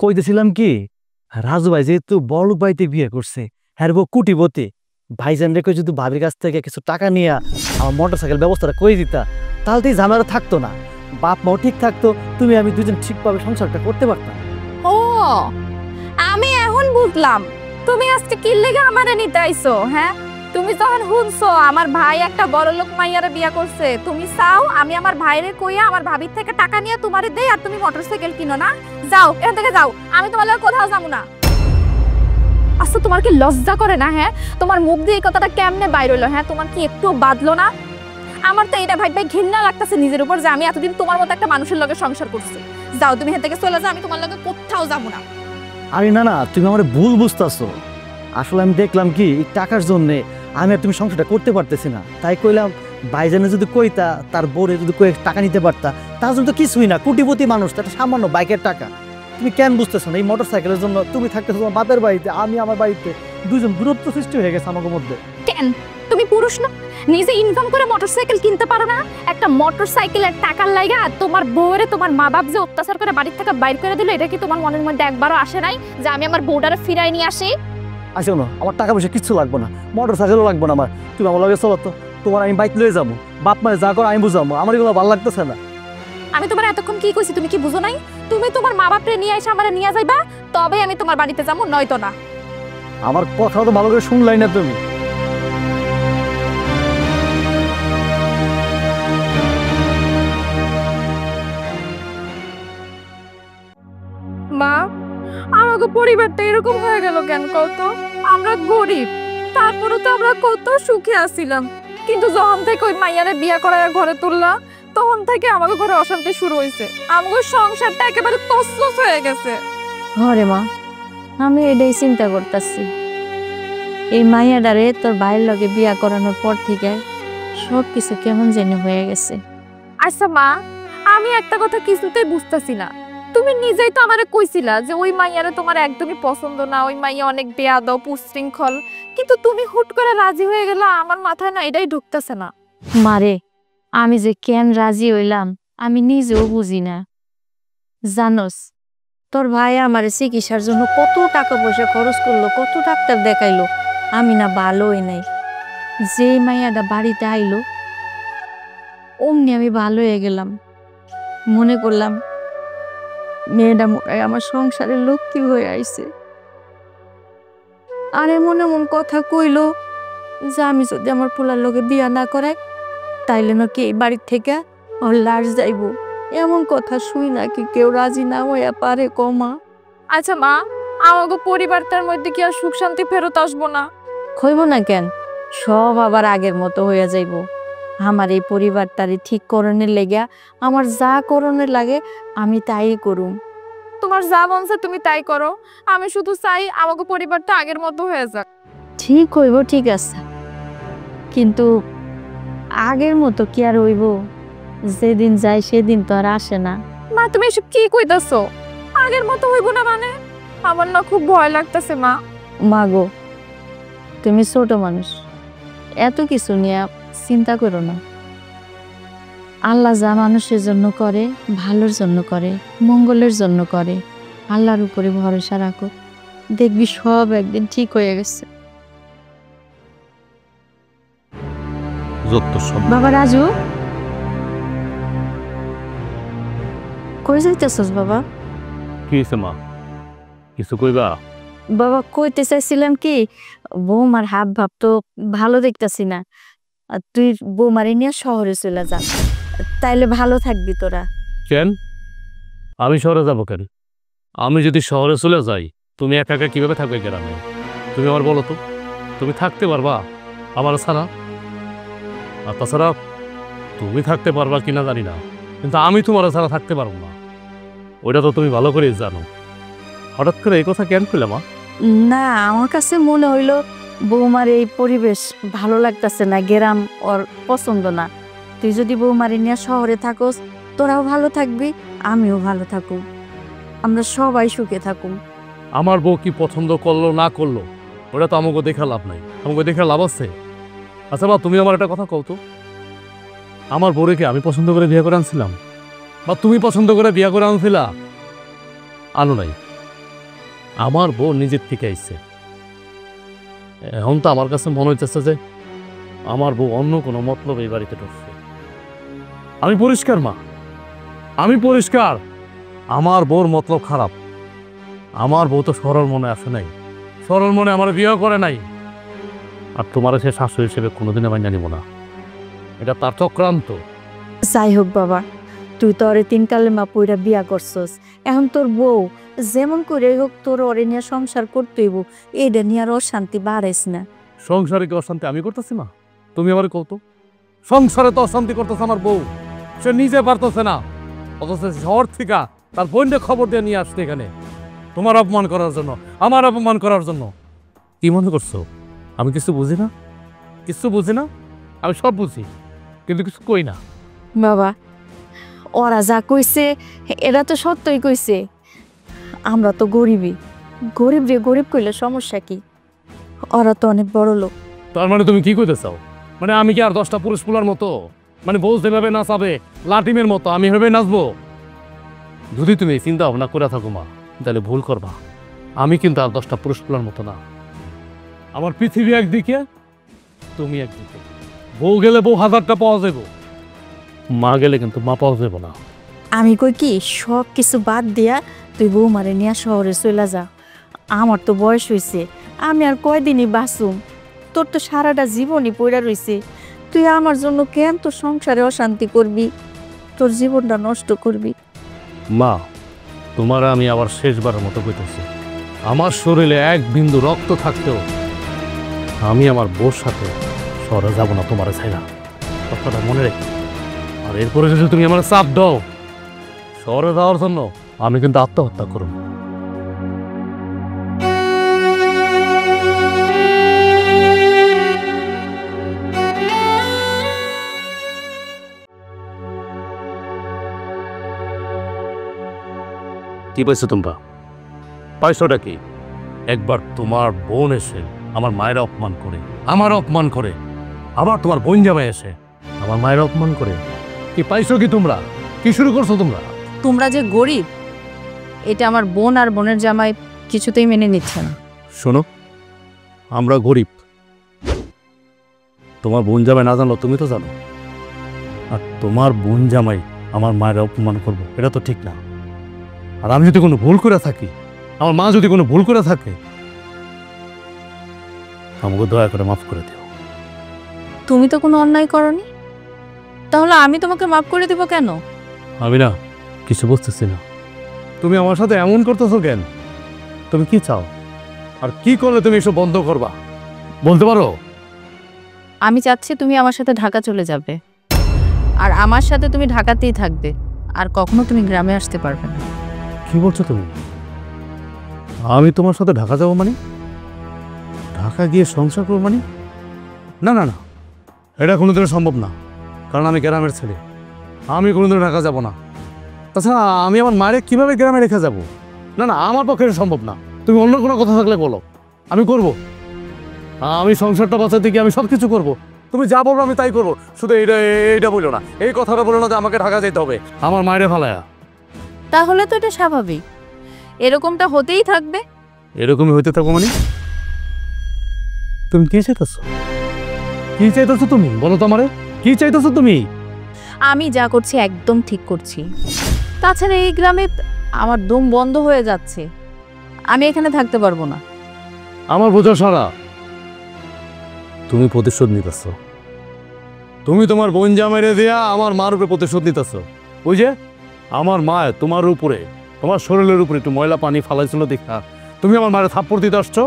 Speaker 7: কইতেছিলাম কি, রাজু ভাই যেহেতু বড়লোক বাড়িতে বিয়ে করছে, হ্যাঁ বউ কোটিপতি, ভাইজান রেখে যদি ভাবির কাছ থেকে কিছু টাকা নিয়ে আমার মোটর সাইকেল ব্যবস্থাটা করে দিতা, তাহলে তো এই ঝামেলা থাকতো না, বাপ মাও ঠিক থাকতো, তুমি আমি দুজন ঠিকভাবে সংসারটা করতে পারতাম।
Speaker 5: ও আমি এখন বুঝলাম তুমি আজকে কি লেগে আমারে নিতে আইছো। হ্যাঁ, তুমি যখন শুনছো আমার ভাই একটা বড় লোক মাইয়ারে বিয়া করছে, তুমি চাও আমি আমার ভাইরে কইয়া আমার ভাবির থেকে টাকা নিয়ে তোমারে দেই আর তুমি মোটরসাইকেল কিনো না? যাও এখান থেকে যাও, আমি তোমার লগে কোথাও যাবো না। আচ্ছা তোমার কি লজ্জা করে না? হ্যাঁ, তোমার মুখ দিয়ে এই কথাটা কেমনে বাইর হইলো? হ্যাঁ, তোমার কি একটু বাদলো না? আমার তো এটা ভাই ঘৃণা লাগতেছে নিজের উপর যে আমি এতদিন তোমার মতো একটা মানুষের লগে সংসার করছি। যাও তুমি এখান থেকে চলে যাও, আমি তোমার লগে কোথাও যাবো না।
Speaker 7: আরে না না, তুমি আমার ভুল বুঝতেছো। আসলে আমি দেখলাম কি এই টাকার জন্যে আমি আর তুমি সংসারটা করতে পারতেছি না, তাই কইলাম ভাইজানে যদি কইতা তার বোরে যদি কয়েক টাকা নিতে পারতা, তার জন্য তো কিছুই না, কোটিপতি মানুষ, তার সামান্য বাইকের টাকা। তুমি কেন বুঝতেছো না? এই মোটর সাইকেলের জন্য তুমি থাকতেছো তোমার বাপের বাড়িতে, আমি আমার বাড়িতে, দুজন দূরত্ব সৃষ্টি হয়ে গেছে আমাদের মধ্যে।
Speaker 5: কেন তুমি পুরুষ না? নিজে ইনকাম করে মোটরসাইকেল কিনতে পারো না? একটা মোটরসাইকেলের টাকার লাগা তোমার বউরে তোমার মা বাপ যে অত্যাচার করে বাড়ির থেকে বাইর করে দিল, এটা কি তোমার মনের মধ্যে একবারও আসে নাই যে আমি আমার বউটারে ফিরাই নিয়ে আসি?
Speaker 7: আসো না, আমার টাকা পয়সা কিচ্ছু লাগবে না, মোটর সাইকেলও লাগবে না আমার, তুমি আমার লগে চলো তো, তোমার আমি বাইক লয়ে যাবো, বাপ মায়ের যা করো আমি বুঝাবো, আমার এগুলো ভালো লাগতেছে না।
Speaker 5: আমি তোমার এতক্ষণ কি কইছি তুমি কি বুঝো নাই? তুমি তোমার মা বাপরে নিয়ে এসে আমারে নিয়ে যাইবা, তবে আমি তোমার বাড়িতে যাবো, নয়তো না।
Speaker 7: আমার কথা তো ভালো করে শুনলাই না তুমি।
Speaker 5: মা, আমাকে পরিবারটা এরকম হয়ে গেল কেন কত? আমরা গরিব, তারপরে তো আমরা কত সুখে আছিলাম, কিন্তু যখন থেকে ওই মাইয়ারে বিয়া করার ঘরে তুললা তখন থেকে আমাকে ঘরে অশান্তি শুরু হয়েছে, আমাকে সংসারটা একেবারে তছনছ হয়ে গেছে।
Speaker 2: হরে মা, আমি এটাই চিন্তা করতেছি, এই মাইয়াডারে তোর ভাইয়ের লগে বিয়া করানোর পর থেকে সব কিছু কেমন জানি হয়ে গেছে।
Speaker 5: আচ্ছা মা, আমি একটা কথা কিছুতেই বুঝতেছি না, তুমি নিজেই তো আমারে কইছিলা যে ওই মাইয়ারে তোমার একদমই পছন্দ না, ওই মাইয়া অনেক বেয়াদব উচ্ছৃঙ্খল, কিন্তু তুমি হুট করে রাজি হয়ে গেলা, আমার মাথায় না এটাই ঢুকতেছে না।
Speaker 2: মারে, আমি যে কেন রাজি হইলাম আমি নিজেও বুঝি না। জানোস, তোর ভাই আমার চিকিৎসার জন্য কত টাকা পয়সা খরচ করলো, কত ডাক্তার দেখাইলো, আমি না ভালোই নাই। যে মাইয়াটা বাড়িতে আইলো অমনি আমি ভালো হয়ে গেলাম, মনে করলাম মেয়েটা মনে হয় আমার সংসারের লক্ষ্মী হয়ে আইছে। আর এমন এমন কথা কইলো যে আমি যদি আমার পোলার লোকে বিয়া না করাই তাইলে নাকি এই বাড়ির থেকে ওর লাশ যাইব। এমন কথা শুই নাকি কেউ রাজি না হইয়া পারে কমা?
Speaker 5: আচ্ছা মা, আমাকে পরিবারটার মধ্যে কি আর সুখ শান্তি ফেরত আসবো না?
Speaker 2: হইব না কেন, সব আবার আগের মতো হইয়া যাইব। আমার এই পরিবারটারে ঠিক করণের লেগে আমার যা করণের লাগে আমি তাই করুম।
Speaker 5: তোমার যা মনছে তুমি তাই করো, আমি শুধু চাই আমাকে পরিবারটা আগের মতো হয়ে যাক।
Speaker 2: ঠিক হইব, ঠিক আছে, কিন্তু আগের মতো কি আর হইব? যেদিন যায় সেদিন তো আর আসে না।
Speaker 5: মা তুমি এসব কি কইতাছো? আগের মতো হইব না মানে? আমার না খুব ভয় লাগতেছে মা।
Speaker 2: মাগো, তুমি ছোট মানুষ, এত কিছু নিয়ে চিন্তা করো না। আল্লাহ যা মানুষের জন্য করে ভালোর জন্য করে, মঙ্গলের জন্য করে। আল্লাহর উপরে ভরসা রাখো, দেখবি সব একদিন ঠিক হয়ে গেছে। বাবা রাজু, কই যাইতেছস বাবা?
Speaker 3: কি হয়েছে মা, কিছু কইবা?
Speaker 2: বাবা কইতে চাইছিলাম কি, বৌমার হাব ভাব তো ভালো দেখতেছি না, আর তুই বৌমারে নিয়ে শহরে চলে যা, তাইলে ভালো থাকবি তোরা।
Speaker 3: কেন আমি শহরে যাবো কেন? আমি যদি শহরে চলে যাই তুমি একা একা কিভাবে থাকবে গ্রামে? তুমি আমার বলো তো, তুমি থাকতে পারবা আমার ছাড়া? আর তাছাড়া তুমি থাকতে পারবা কিনা জানি না, কিন্তু আমি তোমার ছাড়া থাকতে পারবো না, ওইটা তো তুমি ভালো করেই জানো। হঠাৎ করে এই কথা কেন কইলা মা?
Speaker 2: না, আমার কাছে মনে হইলো বৌমার এই পরিবেশ ভালো লাগতেছে না, গ্রাম ওর পছন্দ না। তুই যদি বৌমারে নিয়ে শহরে থাকোস তোরাও ভালো থাকবি, আমিও ভালো থাকবো। আমরা সবাই সুখে থাকুম।
Speaker 3: আমার বউ কি পছন্দ করলো না করলো ওটা তো আমাকে দেখা লাভ নাই, আমাকে দেখা লাভ আছে? আচ্ছা বা তুমি আমার একটা কথা কও তো, আমার বউরে কি আমি পছন্দ করে বিয়ে করে আনছিলাম, বা তুমি পছন্দ করে বিয়ে করে আনছিলা? আনো নাই, আমার বউ নিজের থেকে আইছে। এখন তো আমার কাছে মনে হইতেছে যে আমার বউ অন্য কোনো মতলব এই বাড়িতে ঢুকছে। আমি পরিষ্কার মা, আমি পরিষ্কার, আমার বউর মতলব খারাপ। আমার বউ তো সরল মনে আসে নাই, সরল মনে আমার বিয়ে করে নাই। আর তোমার সে শাশুড়ি হিসেবে কোনোদিন আমি জানিব না, এটা তার চক্রান্ত।
Speaker 2: যাই হোক বাবা, তুই তো ওরে 3 কালেমা পইরা বিয়া করছস, এখন তোর বউ যেমন করে হোক তোর ওরে নিয়ে সংসার করতেইব, এইটা নিয়ে আর অশান্তি বাড়াইস না।
Speaker 3: সংসারে কি অশান্তি আমি করতেছি না? তুমি আমার কত সংসারে তো অশান্তি করতেছে আমার বউ, সে নিজে পারতেছে না, অথচ শহর থেকে তার বোনকে খবর দিয়ে নিয়ে আসছে এখানে তোমার অপমান করার জন্য, আমার অপমান করার জন্য। কি মনে করছো আমি কিছু বুঝি না? কিছু বুঝি না? আমি সব বুঝি, কিন্তু কিছু কই না।
Speaker 2: বাবা, ওরা যা কইছে এরা তো সত্যই কইছে। আমরা তো গরিবই, গরিব রে গরিব কইলে সমস্যা কি? ওরা তো অনেক বড় লোক।
Speaker 3: তার মানে তুমি কি কইতে চাও? মানে আমি কি আর 10টা পুরুষ পুলার মতো, মানে বউ যেভাবে নাচাবে লাটিমের মতো আমি এভাবে নাচবো? যদি তুমি এই চিন্তা ভাবনা করে থাকো মা, তাহলে ভুল করবা। আমি কিন্তু আর 10টা পুরুষ পুলার মতো না। আমার পৃথিবী একদিকে, তুমি একদিকে। বউ গেলে বউ 1000টা পাওয়া যাবো, মা গেলে কিন্তু মা পাওয়া যাবো না।
Speaker 2: আমি কই কি, সব কিছু বাদ দিয়া তুই বৌমারে নিয়ে শহরে চলে যা। আমার তো বয়স হয়েছে, আমি আর কয়দিনই বাঁচুম। তোর তো সারাটা জীবনই পড়া রইছে, তুই আমার জন্য কেন তোর সংসারে অশান্তি করবি, তোর জীবনটা নষ্ট করবি?
Speaker 3: মা, তোমার আমি আবার শেষবারের মতো কইতেছি, আমার শরীরে এক বিন্দু রক্ত থাকতেও আমি আমার বউর সাথে শহরে যাব না তোমার ছাইরা, কথাটা মনে রেখো। আর এরপরে যদি তুমি আমার চাপ দাও শহরে যাওয়ার জন্য, আমি কিন্তু আত্মহত্যা করব। কি পাইছো তোমরা? পাইছোটা কি? একবার তোমার বোন এসে আমার মায়ের অপমান করে, আমার অপমান করে, আবার তোমার বোন জামাই এসে আমার মায়ের অপমান করে। কি পাইছো কি তোমরা? কি শুরু করছো তোমরা?
Speaker 5: তোমরা যে গরিব এটা আমার বোন আর বোনের জামাই কিছুতেই মেনে নিচ্ছে না।
Speaker 3: শোনো, আমরা গরিব, তোমার বোন জামাই না জানলো তুমি তো জানো। আর তোমার বোন জামাই আমার মায়ের অপমান করবো, এটা তো ঠিক না। আর আমি যদি কোনো ভুল করে থাকি, আমার মা যদি কোনো ভুল করে থাকে, আমাকে দয়া করে মাফ করে দিও।
Speaker 5: তুমি তো কোনো অন্যায় করনি, তাহলে আমি তোমাকে মাফ করে দেব কেন?
Speaker 3: আমি না কিছু বুঝতেছি না, তুমি আমার সাথে এমন করতেছো কেন? তুমি কি চাও? আর কি করলে তুমি এসব বন্ধ করবা বলতে পারো?
Speaker 5: আমি চাচ্ছি তুমি আমার সাথে ঢাকা চলে যাবে, আর আমার সাথে তুমি ঢাকাতেই থাকবে, আর কখনো তুমি গ্রামে আসতে পারবে না।
Speaker 3: কি বলছো তুমি? আমি তোমার সাথে ঢাকা যাবো মানে? ঢাকা গিয়ে সংসার করবো মানে? না না না, এটা কোনোদিনও সম্ভব না, কারণ আমি গ্রামের ছেলে, আমি কোনোদিনও ঢাকা যাব না। তাছাড়া আমি আমার মায়ের কিভাবে গ্রামে রেখে যাব? না না, আমার পক্ষে এটা সম্ভব না। তুমি অন্য কোনো কথা থাকলে বলো, আমি করব। আমি সংসারটা বাঁচাতে গিয়ে আমি সব কিছু করবো, তুমি যা বলবো আমি তাই করবো। শুধু এইটা বললো না, এই কথাটা বললো না যে আমাকে ঢাকা যেতে হবে আমার মায়ের ফালায়া।
Speaker 5: তাহলে তো এটা স্বাভাবিক, এরকমটা হতেই থাকবে।
Speaker 3: এরকমই হইতে থাকবো মানে? তুমি কি চাইতেছো? কি চাইতেছো তুমি বলো তো আমারে? কি চাইতেছো তুমি?
Speaker 5: আমি যা করছি একদম ঠিক করছি। তাছাড়া এই গ্রামে আমার দম বন্ধ হয়ে যাচ্ছে, আমি এখানে থাকতে পারবো না।
Speaker 3: আমার বোঝা সারা, তুমি প্রতিশোধ নিতেছো। তুমি তোমার বোন জামাইরে দিয়া আমার মার উপরে প্রতিশোধ নিতেছো। ওই যে আমার মা তোমার উপরে, তোমার শরীরের উপরে একটু ময়লা পানি ফালাইছিল দেখা তুমি আমার মায়ের থাপ্পড় দিতে আসছো।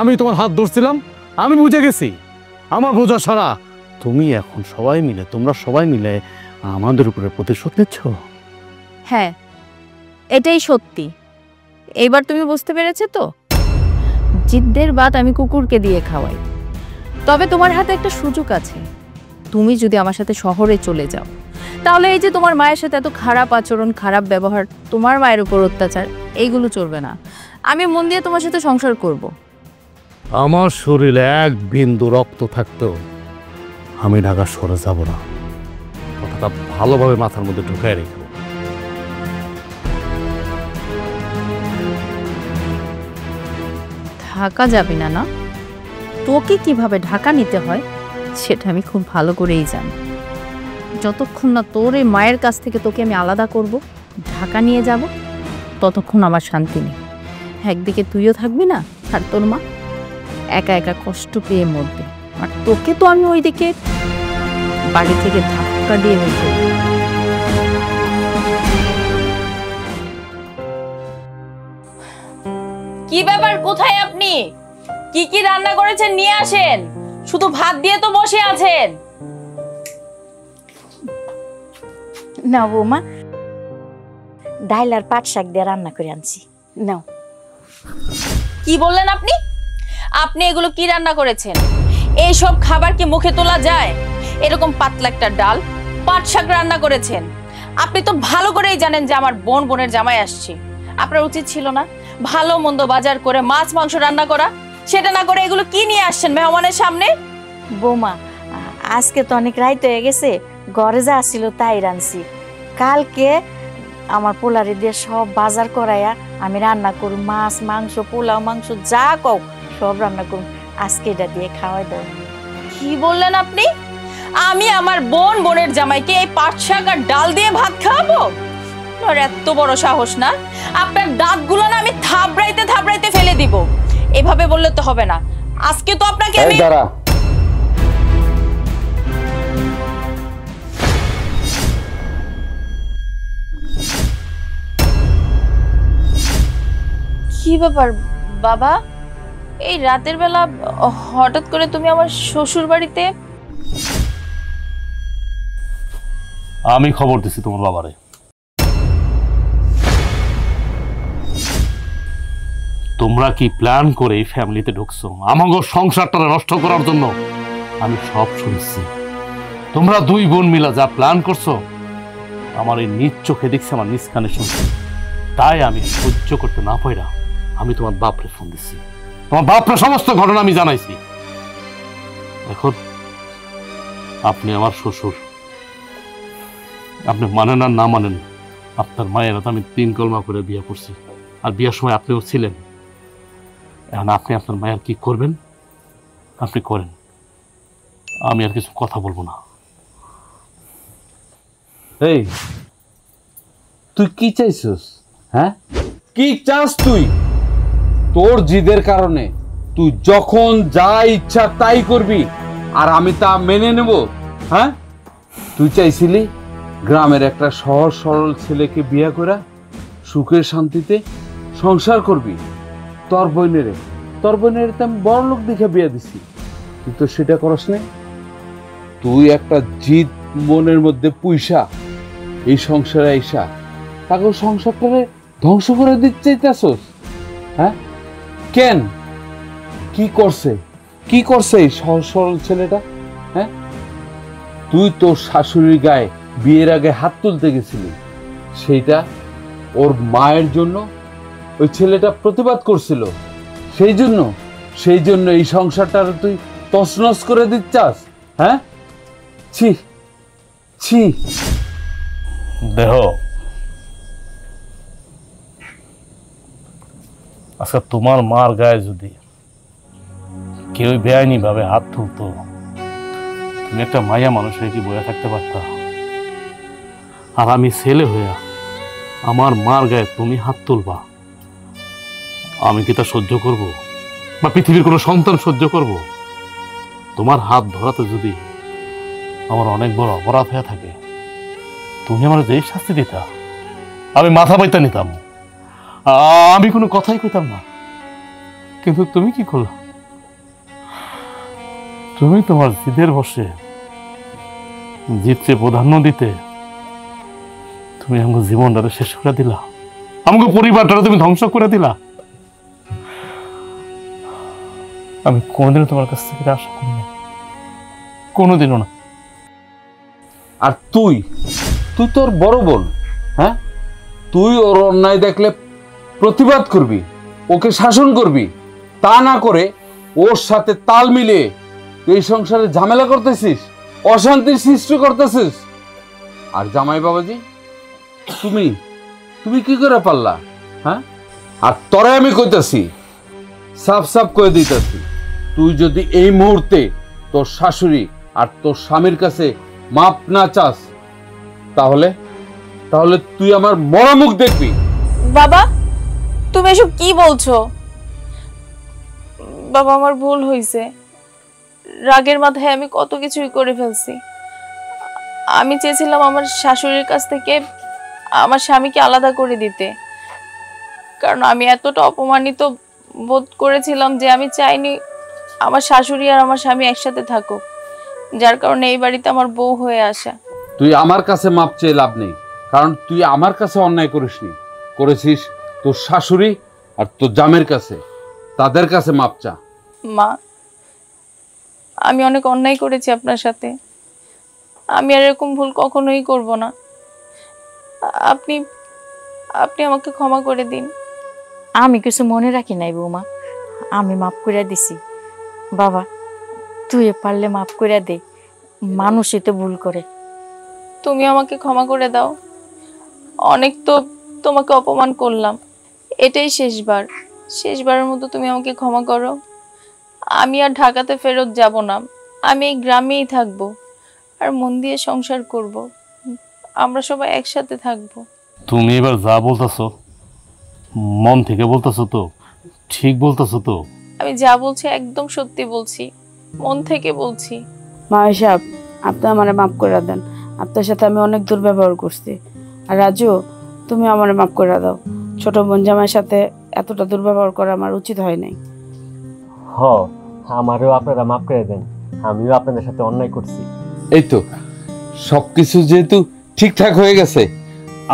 Speaker 3: আমি তোমার হাত ধরছিলাম, আমি বুঝে গেছি। আমার বোঝা সারা, তুমি এখন সবাই মিলে, তোমরা সবাই মিলে আমাদের উপরে প্রতিশোধ নিচ্ছ।
Speaker 5: হ্যাঁ, এটাই সত্যি। এইবার তুমি বুঝতে পেরেছো তো? জিদ্দের ভাত আমি কুকুরকে দিয়ে খাওয়াই। তবে তোমার হাতে একটা সুযোগ আছে, তুমি যদি আমার সাথে শহরে চলে যাও, তাহলে এই যে তোমার মায়ের সাথে এত খারাপ আচরণ, খারাপ ব্যবহার, তোমার মায়ের উপর অত্যাচার, এইগুলো চলবে না। আমি মন দিয়ে তোমার সাথে সংসার করব।
Speaker 3: আমার শরীরে এক বিন্দু রক্ত থাকতেও আমি ঢাকা সরে যাব না। কথাটা ভালোভাবে মাথার মধ্যে ঢুকায় রেখো।
Speaker 5: ঢাকা যাবি না? না, তোকে কিভাবে ঢাকা নিতে হয় সেটা আমি খুব ভালো করেই জানি। যতক্ষণ না তোর এই মায়ের কাছ থেকে তোকে আমি আলাদা করব, ঢাকা নিয়ে যাব, ততক্ষণ আমার শান্তি নেই। একদিকে তুইও থাকবি না, আর তোর মা একা একা কষ্ট পেয়ে মরবে। আর তোকে তো আমি ওইদিকে বাড়ি থেকে ধাক্কা দিয়ে নিয়ে যাবো।
Speaker 1: কি ব্যাপার, কোথায় আপনি? কি কি রান্না করেছেন নিয়ে আসেন। শুধু ভাত দিয়ে তো বসে আছেন।
Speaker 2: না বৌমা, ডাইল আর পাট শাক দিয়ে রান্না করে আনছি, নাও।
Speaker 1: কি বললেন আপনি? আপনি এগুলো কি রান্না করেছেন? এইসব খাবার কি মুখে তোলা যায়? এরকম পাতলা একটা ডাল, পাট শাক রান্না করেছেন। আপনি তো ভালো করেই জানেন যে আমার বোনের জামাই আসছে। আপনার উচিত ছিল না ভালো মন্দ বাজার করে মাছ মাংস রান্না করা? সেটা না করে এগুলো কি নিয়ে আসছেন মেহমানের সামনে?
Speaker 2: বৌমা, আজকে তো অনেক রাইত হয়ে গেছে, ঘরে যা আসছিল তাই রাঁধছি। কালকে আমার পোলারে দিয়ে সব বাজার করাইয়া আমি রান্না করব, মাছ মাংস পোলাও মাংস যা কও সব রান্না করব। আজকে এটা দিয়ে খাওয়াই দাও।
Speaker 1: কি বললেন আপনি? আমি আমার বোনের জামাইকে এই পাট শাক আর ডাল দিয়ে ভাত খাওয়াবো? আর এত বড় সাহস না? আপনার দাঁতগুলো না আমি থাবড়াইতে থাবড়াইতে ফেলে দিব। এভাবে বললে তো হবে না। আজকে তো আপনাকে আমি
Speaker 4: দাঁড়া,
Speaker 1: কি ব্যাপার বাবা, এই রাতের বেলা হঠাৎ করে তুমি আমার শ্বশুর বাড়িতে?
Speaker 3: আমি খবর দিছি তোমার বাবারে। তোমরা কি প্ল্যান করে এই ফ্যামিলিতে ঢুকছো আমাকে সংসারটা নষ্ট করার জন্য? আমি সব শুনছি। তোমরা দুই বোন মিলা যা প্ল্যান করছো আমার এই নিজ চোখে দেখছি, আমার নিজ কানে শুনছি। তাই আমি সহ্য করতে না পাইরা আমি তোমার বাপরে ফোন দিচ্ছি। তোমার বাপরে সমস্ত ঘটনা আমি জানাইছি। এখন আপনি আমার শ্বশুর, আপনি মানেন আর না মানেন, আপনার মায়ের তো আমি 3 কলমা করে বিয়ে করছি, আর বিয়ের সময় আপনিও ছিলেন। এখন আপনি আপনার মায়ের কি করবেন আপনি করেন, আমি আর কিছু কথা বলবো না।
Speaker 4: এই তুই কি চাইছিস? হ্যাঁ, কি চাস তুই? তোর জিদের কারণে তুই যখন যা ইচ্ছা তাই করবি আর আমি তা মেনে নেব? হ্যাঁ, তুই চাইছিলি গ্রামের একটা সহজ সরল ছেলেকে বিয়ে করে সুখে শান্তিতে সংসার করবি। তোর বোনের তো আমি বড় লোক দেখে বিয়ে দিছি, তুই তো সেটা করস না। তুই একটা জিদ মনের মধ্যে পুইসা এই সংসারে আইসা তাকে সংসারটারে ধ্বংস করে দিতে চাইতেছস। হ্যাঁ, কেন? কি করছে এই সহজ সরল ছেলেটা? হ্যাঁ, তুই তোর শাশুড়ির গায়ে বিয়ের আগে হাত তুলতে গেছিলি, সেইটা ওর মায়ের জন্য ওই ছেলেটা প্রতিবাদ করছিল, সেই জন্য এই সংসারটা তুই তছনছ করে দিচ্ছাস। হ্যাঁ, ছি ছি।
Speaker 3: দেহ আচ্ছা, তোমার মার গায়ে যদি কেউ বেআইনি ভাবে হাত তুলতো, তুমি একটা মাইয়া মানুষ হয়ে কি বয়ে থাকতে পারতা? আর আমি ছেলে হইয়া আমার মার গায়ে তুমি হাত তুলবা, আমি কি তা সহ্য করব? বা পৃথিবীর কোনো সন্তান সহ্য করব? তোমার হাত ধরাতে যদি আমার অনেক বড় অপরাধ হয়ে থাকে, তুমি আমার যে শাস্তি দিতা আমি মাথা পাইতা নিতাম, আমি কোনো কথাই কইতাম না। কিন্তু তুমি কি করলা? তুমি তোমার জিদের বসে জিতকে প্রাধান্য দিতে তুমি আমাকে জীবনটা শেষ করে দিলা, আমাকে পরিবারটা তুমি ধ্বংস করে দিলা। আমি কোনোদিনও তোমার কাছ থেকে আশা করি না, কোনোদিনও না।
Speaker 4: আর তুই তুই তোর বড় বোন, হ্যাঁ? তুই ওর অন্যায় দেখলে প্রতিবাদ করবি, ওকে শাসন করবি, তা না করে ওর সাথে তাল মিলিয়ে তুই এই সংসারে ঝামেলা করতেছিস, অশান্তির সৃষ্টি করতেছিস। আর জামাই বাবাজি, তুমি তুমি কি করে পারলা? হ্যাঁ? আর তরে আমি কইতাছি, সাফ সাফ করে দিতেছি, তুই যদি এই মুহূর্তে তোর শাশুড়ি আর তোর স্বামীর কাছে মাপ না চাস, তাহলে তাহলে তুই আমার মরা মুখ দেখবি।
Speaker 1: বাবা, তুমি এসব কি বলছো? বাবা, আমার ভুল হয়েছে। রাগের মাথায় আমি কত কিছুই করে ফেলছি। আমি চেয়েছিলাম আমার শাশুড়ির কাছ থেকে আমার স্বামীকে আলাদা করে দিতে, কারণ আমি এতটা অপমানিত বোধ করেছিলাম যে আমি চাইনি আমার শাশুড়ি আর আমার স্বামী একসাথে থাকুক, যার কারণে এই বাড়িতে আমার বউ হয়ে আসা।
Speaker 4: তুই আমার কাছে মাপ চেয়ে লাভ নেই, কারণ তুই আমার কাছে অন্যায় করিসনি, করেছিস তোর শাশুড়ি আর তোর জামের কাছে, তাদের কাছে মাপ চা।
Speaker 1: মা, আমি অনেক অন্যায় করেছি আপনার সাথে, আমি আর এরকম ভুল কখনোই করব না। আপনি আপনি আমাকে ক্ষমা করে দিন।
Speaker 2: আমি কিছু মনে রাখি নাই বৌমা, আমি মাফ করে দিছি। বাবা, তুই পারলে মাফ করে দে, মানুষই তো ভুল করে।
Speaker 1: তুমি আমাকে ক্ষমা করে দাও। অনেক তো তোমাকে অপমান করলাম, এটাই শেষবারের মতো তুমি আমাকে ক্ষমা করো। আমি আর ঢাকাতে ফেরত যাব না, আমি এই গ্রামেই থাকবো আর মন দিয়ে সংসার করব। আমরা সবাই একসাথে থাকবো।
Speaker 3: তুমি এবার যা বলতেছো মন থেকে বলতেছো তো? ঠিক বলতেছো তো?
Speaker 1: আমি যা বলছি একদম সত্যি বলছি, মন থেকে বলছি।
Speaker 8: মামি সাহেব, আপনি আমারে মাফ করে দেন, আপনার সাথে আমি অনেক দুর্ব্যবহার করছি। আর রাজু, তুমি আমারে মাফ করে দাও, ছোট বোন জামাইয়ের সাথে এতটা দুর্ব্যবহার করা আমার উচিত হয় নাই।
Speaker 6: আমারও আপনারা মাফ করে দেন, আমিও আপনাদের সাথে অন্যায় করছি।
Speaker 4: এই তো সবকিছু যেহেতু ঠিকঠাক হয়ে গেছে,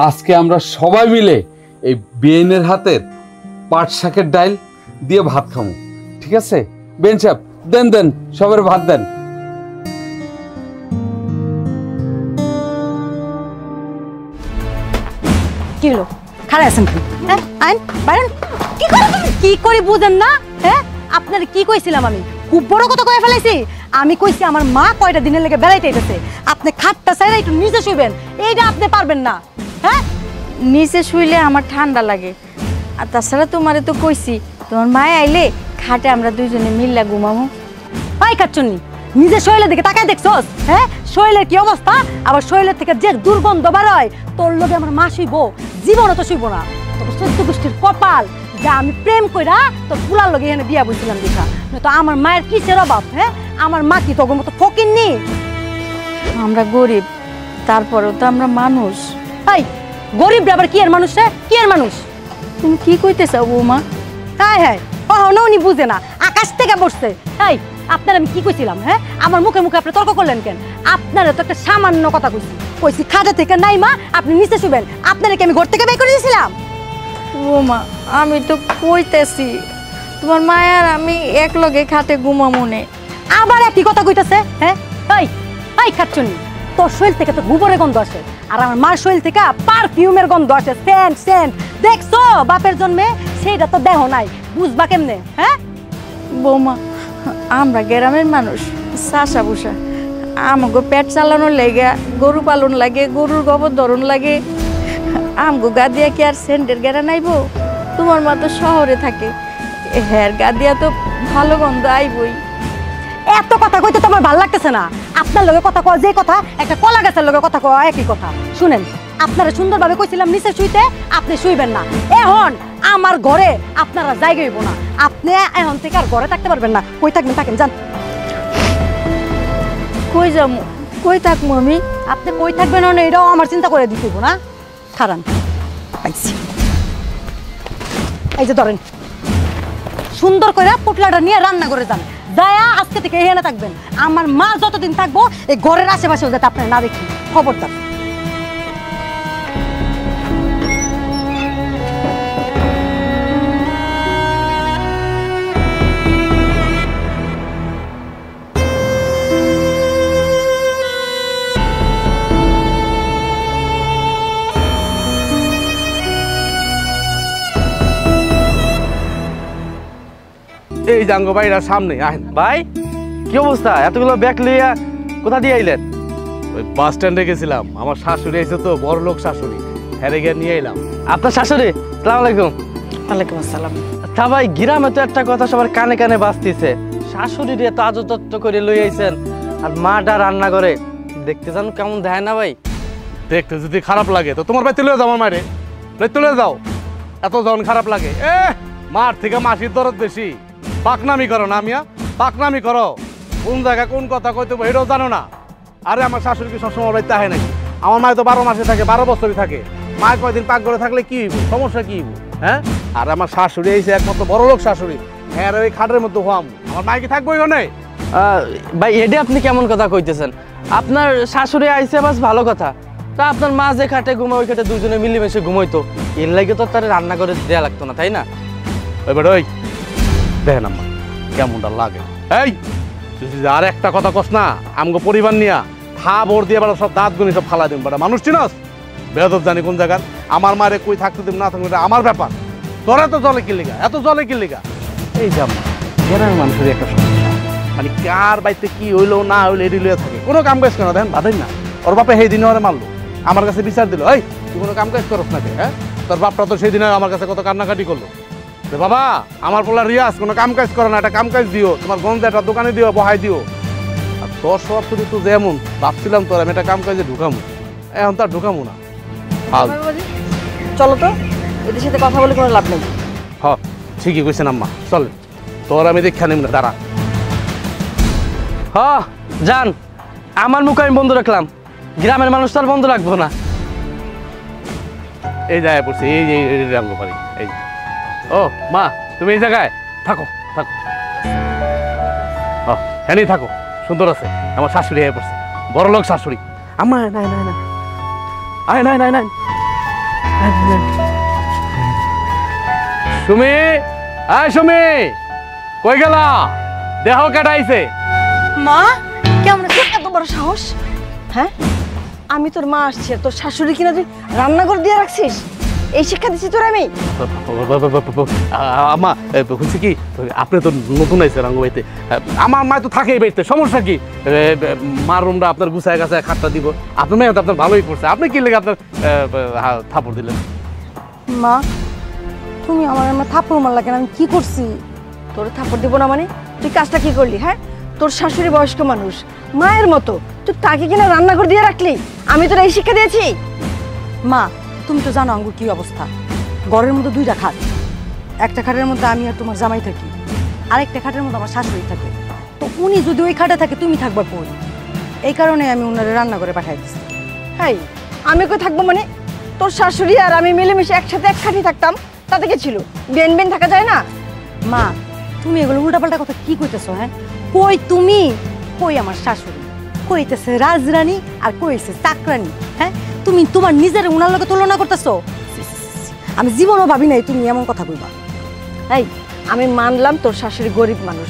Speaker 4: আজকে আমরা সবাই মিলে এই বিয়েনের হাতের পাট শাকের ডাল দিয়ে ভাত খাবো, ঠিক আছে? বেন সাহেব, দেন দেন, সবার ভাত দেন।
Speaker 9: কি হলো? খারাপ আছেন কি? হ্যাঁ, আইন বাইরেন। কি করে তুমি? কি করে বুঝেন না? হ্যাঁ, আপনার কি কইছিলাম আমি? খুব বড় কথা কয়ে ফেলাইছি। আমি কইছি আমার মা কয়টা দিনের লেগে বেড়াইতে আইতেছে, আপনি খাটটা চাইরা একটু নিচে শুইবেন, এইটা আপনি পারবেন না। হ্যাঁ,
Speaker 2: নিচে শুইলে আমার ঠান্ডা লাগে, আর তাছাড়া তোমারে তো কইছি তোমার মায়ে আইলে খাটে আমরা দুইজনে মিল্লা ঘুমামো।
Speaker 9: ভাই খাচ্ছনি, নিজের শরীরের দিকে তাকায় দেখছস? হ্যাঁ, শরীরের কি অবস্থা? আবার শরীরের থেকে যে দুর্গন্ধ বেরোয়, তোর লগে আমার মা শুইব, জীবনও তো শুইব না। তোর চোদ্দ গোষ্ঠীর কপাল যা আমি প্রেম কইরা তোর পুলার লগে এখানে বিয়া বলছিলাম দেখা, তো আমার মায়ের কিসের অভাব? হ্যাঁ, আমার মা কি তোর মতো ফকিন্নি?
Speaker 2: আমরা গরিব, তারপরেও তো আমরা মানুষ।
Speaker 9: ভাই, গরিব আবার কি এর মানুষ রে? কি এর মানুষ?
Speaker 2: তুমি কি কইতে চাও বৌমা?
Speaker 9: হ্যাঁ হ্যাঁ, কখনো উনি বুঝে না, আকাশ থেকে পড়ছে। এই, আপনার আমি কি কইছিলাম? হ্যাঁ, আমার মুখে মুখে আপনি তর্ক করলেন কেন? আপনারা তো একটা সামান্য কথা কইছি খাজা থেকে নাই মা আপনি নিচে শুবেন, আপনারা কি আমি ঘর থেকে বের করে দিয়েছিলাম?
Speaker 2: বৌমা, আমি তো কইতেছি তোমার মায়ের আমি এক লগে খাটে ঘুমামনে।
Speaker 9: আবার একই কথা কইতেছে। হ্যাঁ, এই খাচ্ছনি, তোর শরীর থেকে তো গোবরের গন্ধ আসে, আর আমার মার শরীর থেকে পারফিউমের গন্ধ আসে। সেন্ট সেন্ট দেখছো বাপের জন্মে, সেইটা তো দেহ নাই, বুঝবা কেমনে? হ্যাঁ
Speaker 2: বৌমা, আমরা গ্রামের মানুষ, চাষা বুসা, আমাকে পেট চালানোর লাগে, গরু পালন লাগে, গরুর গোবর ধরন লাগে, আমগো গা দিয়া কি আর সেন্টের গেরা নাইব? তোমার মা তো শহরে থাকে, হ্যার গা দিয়া তো ভালো গন্ধ আইবই।
Speaker 9: এত কথা কইতে তোমার ভালো লাগতেছে না? আপনার লগে কথা কয় যে কথা, একটা কলা গাছের লগে কথা কয় একই কথা। শুনেন, আপনারা সুন্দরভাবে কইছিলাম নিচে শুইতে, আপনি শুইবেন না। এখন আমার ঘরে আপনারা জায়গা হইব না, আপনি এখন থেকে আর ঘরে থাকতে পারবেন না। কই থাকবেন থাকেন, যান।
Speaker 2: কই যাবো, কই থাকবো আমি?
Speaker 9: আপনি কই থাকবেন না এটাও আমার চিন্তা করে দিতে হইব না। খারান পাইছি, এই যে ধরেন, সুন্দর করে পুটলাটা নিয়ে রান্না করে যান, যায়া আজকে থেকে এখানে থাকবেন। আমার মা যতদিন থাকবো এই ঘরের আশেপাশেও যাতে আপনার না দেখি, খবরদার।
Speaker 3: জাঙ্গো ভাইরা সামনে আহেন।
Speaker 10: ভাই কি অবস্থা, এতগুলো ব্যাগ লিয়া কোথা দিয়ে আইলেন?
Speaker 3: ওই বাস স্ট্যান্ডে গেছিলাম, আমার শাশুড়ি এসে তো বড় লোক শাশুড়ি, হেরে গিয়ে নিয়ে এলাম।
Speaker 10: আপনার শাশুড়ি? সালাম আলাইকুম।
Speaker 8: ওয়ালাইকুম আসসালাম।
Speaker 10: তা ভাই গ্রামে তো একটা কথা সবার কানে কানে বাজতেছে, শাশুড়ি এত আজতত্ব করে লই আইছেন আর মাটা রান্না করে, দেখতে জানো কেমন দেয় না ভাই?
Speaker 3: দেখতে যদি খারাপ লাগে তো তোমার ভাই তুলে যাও, আমার মায়ের তুলে যাও, এত যখন খারাপ লাগে। মার থেকে মাসির দরদ বেশি, পাকনামি করো না মিয়া, পাকনামি করো। কোন জায়গায় কোন কথা কইতে এটাও জানো না। আরে আমার শাশুড়ি কি সবসময় বাড়িতে আহে নাকি? আমার মায় তো 12 মাসে থাকে, 12 বছরই থাকে। মায় কয়দিন পাক করে থাকলে কি হইব, সমস্যা কি হইব? হ্যাঁ, আর আমার শাশুড়ি এসে একমাত্র বড় লোক শাশুড়ি, হ্যাঁ ওই খাটের মধ্যে হওয়াম, আমার মায় কি থাকবো ওখানে?
Speaker 10: ভাই এটা আপনি কেমন কথা কইতেছেন? আপনার শাশুড়ি আইসে বাস ভালো কথা, তা আপনার মা যে খাটে ঘুমায় ওই খাটে দুজনে মিলেমিশে ঘুমাইতো, এর লাগে তো তার রান্না করে দেয়া লাগতো না, তাই না?
Speaker 3: এবার ওই দেখেন আম্মা কেমনটা লাগে। এই তুই আর একটা কথা কস না, আমগো পরিবার নিয়া খা ভোর দিয়ে বেড়া সব দাঁত গুনি সব ফালা দিন বেড়া, মানুষ চিনস বেদব জানি কোন জায়গার। আমার মারে কই থাকতে দিন না থাকতে আমার ব্যাপার, তোরা তো জলে কিল্লিগা, এত জলে কিল্লিগা। এই যে আম্মা গ্রামের মানুষের একটা সমস্যা, মানে কার বাড়িতে কি হইলো না হইলো এটি লইয়া থাকে, কোনো কাম কাজ কেন দেখেন বাদেন না। ওর বাপে সেই দিনে ওরে মারলো, আমার কাছে বিচার দিল, এই তুই কোনো কাম কাজ করস নাকি? হ্যাঁ, তোর বাপটা তো সেই দিনে আমার কাছে কত কান্নাকাটি করলো, বাবা আমার পোলা রিয়াজ কোনো কাম কাজ করে না, একটা কাম কাজ দিও, তোমার গন্ধে একটা দোকানে দিও, বহাই দিও। আর তোর সব শুধু তো যেমন ভাবছিলাম তোর আমি একটা কাম কাজে ঢুকামো, এখন তার ঢুকামো না।
Speaker 9: চলো তো, এদের সাথে কথা বলে কোনো লাভ নেই।
Speaker 3: হ ঠিকই কইছেন আম্মা, চল তোর আমি দেখা নিম না, দাঁড়া।
Speaker 10: হ যান, আমার মুখ আমি বন্ধ রাখলাম, গ্রামের মানুষ তো আর বন্ধ রাখবো না।
Speaker 3: এই জায়গায় পড়ছি, এই যে রাঙ্গ পারি। এই ও মা তুমি এই জায়গায় থাকো, থাকো, হ্যাঁ থাকো, সুন্দর আছে। আমার শাশুড়ি হয়ে পড়ছে, বড় লোক শাশুড়ি। আমার নাই নাই না, আয় নাই নাই নাই, সুমি, আয় সুমি, কই গেলা? দেহ কাটাইছে।
Speaker 9: মা কেমন এত বড় সাহস? হ্যাঁ, আমি তোর মা আসছি, তোর শাশুড়ি কিনা তুই রান্নাঘর দিয়ে রাখছিস? এই শিক্ষা দিচ্ছি তোর আমি?
Speaker 3: আমা হচ্ছে কি, আপনি তো নতুন আইছে রাঙ্গুবাইতে, আমার মা তো থাকেই বাড়িতে, সমস্যা কি? মার রুমটা আপনার গুছায় গাছায় খাটটা দিব, আপনার মেয়ে তো আপনার ভালোই করছে, আপনি কি লেগে আপনার থাপড় দিলেন?
Speaker 9: মা তুমি আমার থাপড় মারলা কেন? আমি কি করছি? তোর থাপড় দিব না মানে? তুই কাজটা কি করলি? হ্যাঁ, তোর শাশুড়ি বয়স্ক মানুষ, মায়ের মতো, তুই তাকে কিনা রান্নাঘর দিয়ে রাখলি? আমি তোর এই শিক্ষা দিয়েছি? মা তুমি তো জানো আঙ্গুর কি অবস্থা, ঘরের মধ্যে দুইটা খাট, একটা খাটের মধ্যে আমি আর তোমার জামাই থাকি, আরেকটা খাটের মধ্যে আমার শাশুড়ি থাকে। তো উনি যদি ওই খাটে থাকে তুমি থাকবা কই? এই কারণে আমি ওনারে রান্না করে পাঠাই দিচ্ছি। হ্যাঁ, আমি কই থাকবো মানে? তোর শাশুড়ি আর আমি মিলেমিশে একসাথে এক খাটই থাকতাম, তাতে কি ছিল? বেন বেন থাকা যায় না? মা তুমি এগুলো উল্টাপাল্টা কথা কি কইতেছো? হ্যাঁ, কই তুমি, কই আমার শাশুড়ি, কইতেছে রাজরানী আর কইছে চাকরানী। হ্যাঁ, তুমি তোমার নিজের উনার লগে তুলনা করতেছো? আমি জীবনও ভাবি নাই তুমি এমন কথা কইবা। এই আমি মানলাম তোর শাশুড়ি গরিব মানুষ,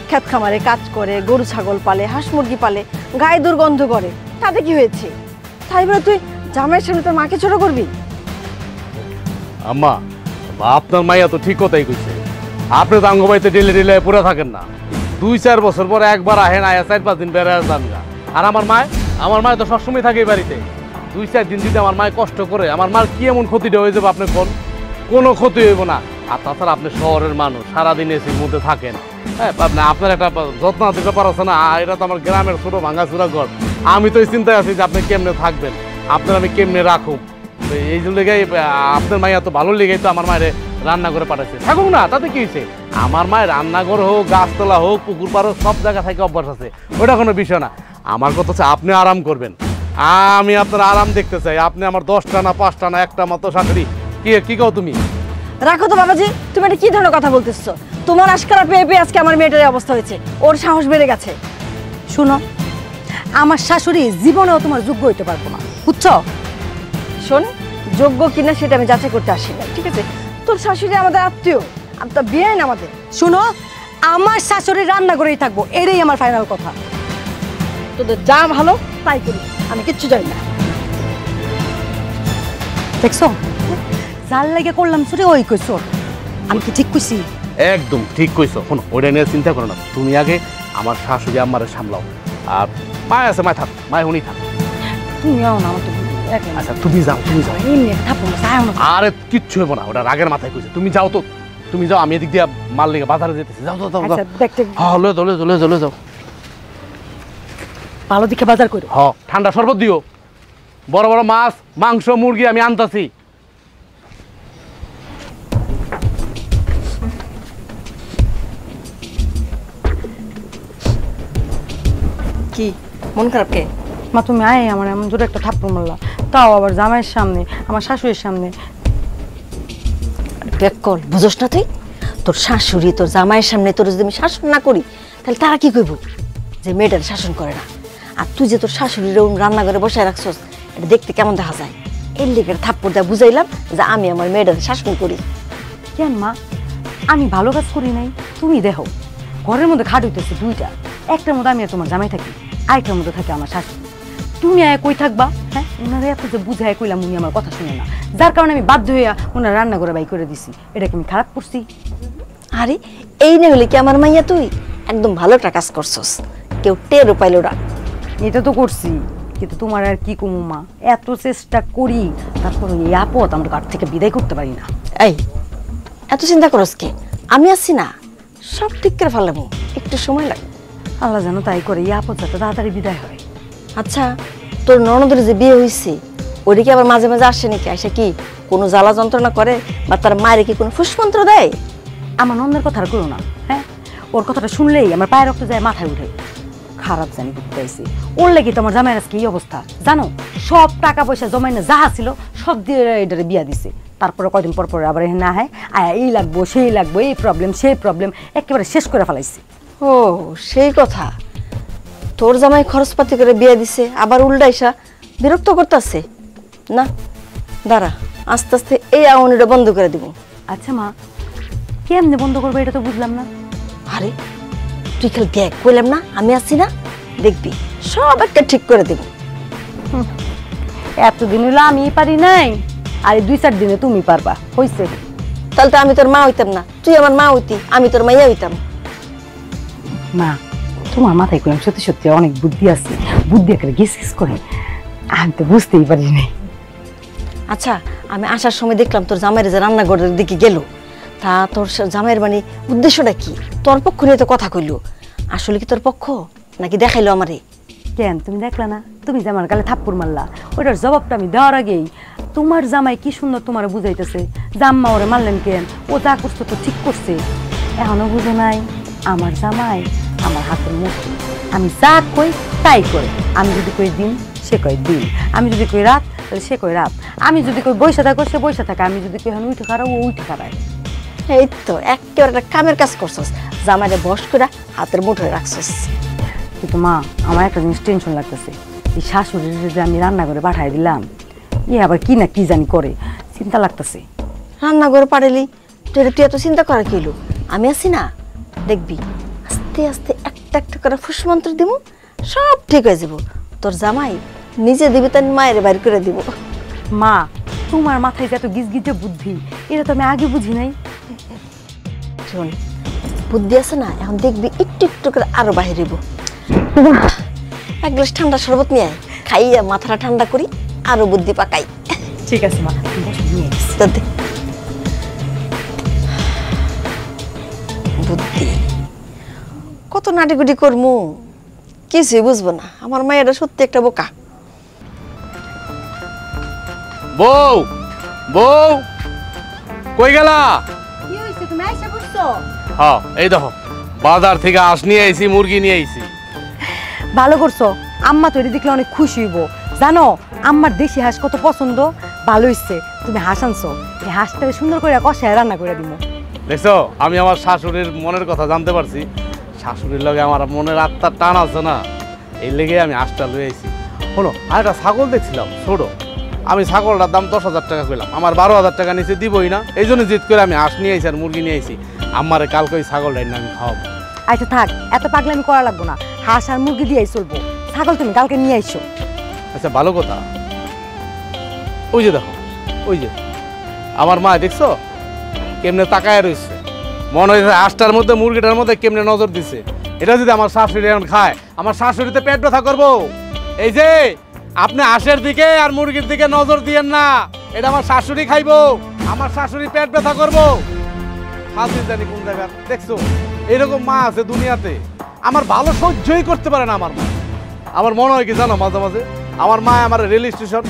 Speaker 9: ক্ষেত খামারে কাজ করে, গরু ছাগল পালে, হাঁস মুরগি পালে, গায়ে দুর্গন্ধ করে, তাতে কি হয়েছে? তাই বলে তুই জামাইয়ের সামনে তোর মাকে ছোট করবি?
Speaker 3: আম্মা আপনার মাইয়া তো ঠিক কথাই কইছে, আপনি তো আঙ্গবাইতে ডেলে ডেলে পুরো থাকেন না, 2-4 বছর পরে একবার আহেন, আয়া 4-5 দিন বেড়ে যান গা। আর আমার মায় তো সবসময় থাকে এই বাড়িতে, 2-4 দিন যদি আমার মায় কষ্ট করে, আমার মার কি এমন ক্ষতিটা হয়ে যাবে আপনি কোন? কোনো ক্ষতি হইব না। আর তাছাড়া আপনি শহরের মানুষ, সারাদিন এসির মধ্যে থাকেন, হ্যাঁ আপনার একটা যত্ন দিতে ব্যাপার আছে না, এটা তো আমার গ্রামের ছোটো ভাঙাচুরা ঘর, আমি তো এই চিন্তায় আছি যে আপনি কেমনে থাকবেন, আপনার আমি কেমনে রাখুন। এই লেগেই আপনার মাইয়া তো ভালো লেগেই তো আমার মায়ের রান্না করে পাঠাচ্ছে, থাকুক না, তাতে কি হয়েছে? আমার মায়ের রান্নাঘর হোক, গাছতলা হোক, পুকুর পাড় হোক, সব জায়গা থেকে অভ্যাস আছে, ওটা কোনো বিষয় না। আমার কথা হচ্ছে আপনি আরাম করবেন, আমি আপনার আরাম দেখতে চাই। আপনি আমার 10টা না 5টা না একটা মতো শাশুড়ি, কি কও তুমি?
Speaker 9: রাখো তো বাবাজি, তুমি এটা কি ধরনের কথা বলতেছো? তোমার আশকারা পেয়ে পেয়ে আজকে আমার মেয়েটার অবস্থা হয়েছে, ওর সাহস বেড়ে গেছে। শুনো, আমার শাশুড়ি জীবনেও তোমার যোগ্য হইতে পারবো না, বুঝছো? শোন, যোগ্য কিনা সেটা আমি যাচাই করতে আসি না, ঠিক আছে? তোর শাশুড়ি আমাদের আত্মীয়, আপনার বিয়ে না আমাদের। শুনো, আমার শাশুড়ি রান্না করেই থাকবো, এটাই আমার ফাইনাল কথা। তোদের যা ভালো তাই করি, আমি কিচ্ছু জানি না। দেখছো, যার লাগে করলাম চুরি ওই কইছো, আমি কি ঠিক কইছি?
Speaker 3: একদম ঠিক কইছো। শোনো, ওইটা নিয়ে চিন্তা করো না, তুমি আগে আমার শাশুড়ি আম্মারে সামলাও। আর মায় আছে, মায় থাক, মায় হুনি থাক।
Speaker 9: তুমি আও না আমার তো
Speaker 3: আচ্ছা তুমি যাও, তুমি যাও।
Speaker 9: এমনি একটা থাপ্পড় মারছে, আও না।
Speaker 3: আরে কিচ্ছু হবো না, ওটা রাগের মাথায় কইছে। তুমি যাও তো, তুমি যাও, আমি এদিক দিয়ে মাল লেগে বাজারে যেতেছি। যাও যাও যাও।
Speaker 9: আচ্ছা দেখতে
Speaker 3: হ্যাঁ চলে যাও।
Speaker 9: ভালো দিকে বাজার করো।
Speaker 3: হ, ঠান্ডা শরবত দিও, বড় বড় মাছ মাংস মুরগি আমি আনতাছি।
Speaker 9: কি মন খারাপ কে? মা তুমি আয়, আমার এমন জোরে একটা থাপ্পড় মারলা, তাও আবার জামাইয়ের সামনে, আমার শাশুড়ির সামনে।
Speaker 11: কল বুঝোস না তুই? তোর শাশুড়ি তোর জামাইয়ের সামনে তোর যদি আমি শাসন না করি তাহলে তারা কি কইব যে মেয়েটার শাসন করে না? আর তুই যে তোর শাশুড়ির রান্নাঘরে বসায় রাখছস, এটা দেখতে কেমন দেখা যায়? এর লিগে থাপ্পড় দেওয়া বুঝাইলাম যে আমি আমার মেয়েটার শাসন করি।
Speaker 9: কেন মা, আমি ভালো কাজ করি নাই? তুমি দেখো ঘরের মধ্যে খাট হইতেছে দুইটা, একটার মধ্যে আমি আর তোমার জামাই থাকি, আরেকটার মধ্যে থাকে আমার শাশুড়ি। তুমি আয় কই থাকবা? হ্যাঁ, ওনারা এত যে বুঝায় কইলাম, উনি আমার কথা শুনে না, যার কারণে আমি বাধ্য হইয়া ওনার রান্নাঘরে বাই করে দিছি। এটা কি আমি খারাপ করছি?
Speaker 11: আরে এই না হলে কি আমার মাইয়া, তুই একদম ভালোটা কাজ করছস, কেউ টেরও পাইল না।
Speaker 9: এটা তো করছি, কিন্তু তোমার আর কি কমু মা, এত চেষ্টা করি তারপর এই আপদ আমরা কাঠ থেকে বিদায় করতে পারি না।
Speaker 11: এই এত চিন্তা করস কে? আমি আছি না, সব ঠিক করে ফেলাবো, একটু সময় লাগে।
Speaker 9: আল্লাহ জানো তাই করে, এই আপদ যাতে তাড়াতাড়ি বিদায় হয়।
Speaker 11: আচ্ছা তোর ননদের যে বিয়ে হয়েছে ওটা কি আবার মাঝে মাঝে আসে নাকি? আসে কি কোনো জ্বালা যন্ত্রণা করে বা তার মায়ের কি কোনো ফুসমন্ত্র দেয়?
Speaker 9: আমার নন্দের কথা আর করো না। হ্যাঁ, ওর কথাটা শুনলেই আমার পায়ের রক্ত যায় মাথায় উঠে। খারাপ জানি করতে আইছি, ওর লেগে তো আমার জামাইয়ের আজকে এই অবস্থা জানো। সব টাকা পয়সা জমাইনে যাহা ছিল সব দিয়ে এটারে বিয়া দিছে। তারপরে কয়দিন পর পরে আবার না হয় আয়া এই লাগবো সেই লাগবো, এই প্রবলেম সেই প্রবলেম, একেবারে শেষ করে ফেলাইছি।
Speaker 11: ও সেই কথা, তোর জামাই খরচপাতি করে বিয়ে দিছে, আবার উল্টাইসা বিরক্ত করতেছে না। দাঁড়া, আস্তে আস্তে এই আউনিটা বন্ধ করে দিব।
Speaker 9: আচ্ছা মা, কেমনে বন্ধ করবো এটা তো বুঝলাম না।
Speaker 11: আরে তুই খালি দেখ, কইলাম না আমি আছি না, দেখবি সব একটা ঠিক করে দেব।
Speaker 9: এতদিন হইলো আমি পারি নাই, আর 2-4 দিনে তুমি পারবা, হইছে?
Speaker 11: তাহলে তো আমি তোর মা হইতাম না, তুই আমার মা হইতি, আমি তোর মাইয়া হইতাম।
Speaker 9: মা তোমার মাথায় কইলাম সত্যি সত্যি অনেক বুদ্ধি আছে, বুদ্ধি একটা গিস গিস করে, আমি তো বুঝতেই পারি নাই।
Speaker 11: আচ্ছা আমি আসার সময় দেখলাম তোর জামাইয়ের যে রান্নাঘরের দিকে গেল, তা তোর জামাইয়ের মানে উদ্দেশ্যটা কি? তোর পক্ষ নিয়ে তো কথা কইলো, আসলে কি তোর পক্ষ নাকি দেখাইলো আমারে?
Speaker 9: কেন তুমি দেখলা না? তুমি যে আমার গালে থাপ্পড় মারলা, ওটার জবাবটা আমি দেওয়ার আগেই তোমার জামাই কি সুন্দর তোমার বুঝাইতেছে, জাম্মা ওরে মারলেন কেন, ও যা করছে তো ঠিক করছে। এখনো বুঝো নাই আমার জামাই আমার হাতের মুঠি, আমি যা কই তাই করে। আমি যদি কই দিন সে কয় দিন, আমি যদি কই রাত তাহলে সে কয় রাত, আমি যদি কই বৈশা থাকো সে বৈশা থাকে, আমি যদি কই এখন উঠে খারাপ ও উঠে খারায়।
Speaker 11: এই তো একেবারে একটা কামের কাজ করছস, জামাইরে বস করে হাতের মুঠোয় রাখছস।
Speaker 9: কিন্তু মা আমার একটা জিনিস টেনশন লাগতেছে, এই শাশুড়ির যে আমি রান্না করে পাঠাই দিলাম, ই আবার কি না কি জানি করে, চিন্তা লাগতেছে।
Speaker 11: রান্না করে পারেলি তুই এত চিন্তা করা কইলো, আমি আছি না, দেখবি আস্তে আস্তে একটা একটা করে ফুসমন্ত্র দিব, সব ঠিক হয়ে যাব। তোর জামাই নিজে দিবি, তার মায়ের বাইর করে দিব।
Speaker 9: মা তোমার মাথায় যে এত গিজগিজে বুদ্ধি, এটা তো আমি আগে বুঝি নাই।
Speaker 11: শোন, বুদ্ধি আছে না, এখন দেখবি একটু একটু করে আরো বাহিরিব। এক গ্লাস ঠান্ডা শরবত নিয়ে আয়, খাইয়া মাথাটা ঠান্ডা করি, আরো বুদ্ধি পাকাই।
Speaker 9: ঠিক আছে মা, নিয়ে
Speaker 11: বুদ্ধি কত নাটিগুটি করমু, কিছুই বুঝবো না। আমার মায়েরা সত্যি একটা বোকা।
Speaker 3: বউ বউ কই গেলা?
Speaker 9: কি হইছে, তুমি আইসা বসছো?
Speaker 3: হ্যাঁ এই দেখো, বাজার থেকে হাঁস নিয়ে আইছি, মুরগি নিয়ে আইছি।
Speaker 9: ভালো করছো, আম্মা তো এটা দেখলে অনেক খুশি হইব। জানো আম্মার দেশি হাঁস কত পছন্দ। ভালো হইছে তুমি হাঁস আনছো, এই হাঁসটাকে সুন্দর করে কষায় রান্না করে দিব।
Speaker 3: দেখছো, আমি আমার শাশুড়ির মনের কথা জানতে পারছি। শাশুড়ির লগে আমার মনের আত্মার টান আছে না, এই লেগে আমি হাঁসটা লয়ে আইছি। শোনো, আর একটা ছাগল দেখছিলাম ছোট, আমি ছাগলটার দাম 10,000 টাকা কইলাম, আমার 12,000 টাকা নিচে দিবই না, এই জন্য জিদ করে আমি হাঁস নিয়ে আইছি আর মুরগি নিয়ে আইছি। আমারে কালকে ওই ছাগলটা না আমি খাওয়াবো।
Speaker 9: আচ্ছা থাক, এত পাগলামি করা লাগবো না, হাঁস আর মুরগি দিয়েই চলবো। ছাগল তুমি কালকে নিয়ে আইসো।
Speaker 3: আচ্ছা ভালো কথা, ওই যে দেখো, ওই যে আমার মা দেখছো কেমনে তাকায় রয়েছে, মনে হয়েছে হাঁসটার মধ্যে মুরগিটার মধ্যে কেমনে নজর দিছে। এটা যদি আমার শাশুড়ি এখন খায়, আমার শাশুড়িতে পেট ব্যথা করবো। এই যে আপনি হাঁসের দিকে আর মুরগির দিকে নজর দিয়েন না, এটা আমার শাশুড়ি খাইবো, আমার শাশুড়ি পেট ব্যথা করবো। হাজির জানি কোন জায়গা দেখছো, এরকম মা আছে দুনিয়াতে। আমার ভালো সহ্যই করতে পারে না আমার মা। আমার মনে হয় কি জানো, মাঝে মাঝে আমার মা আমার রেল স্টেশন,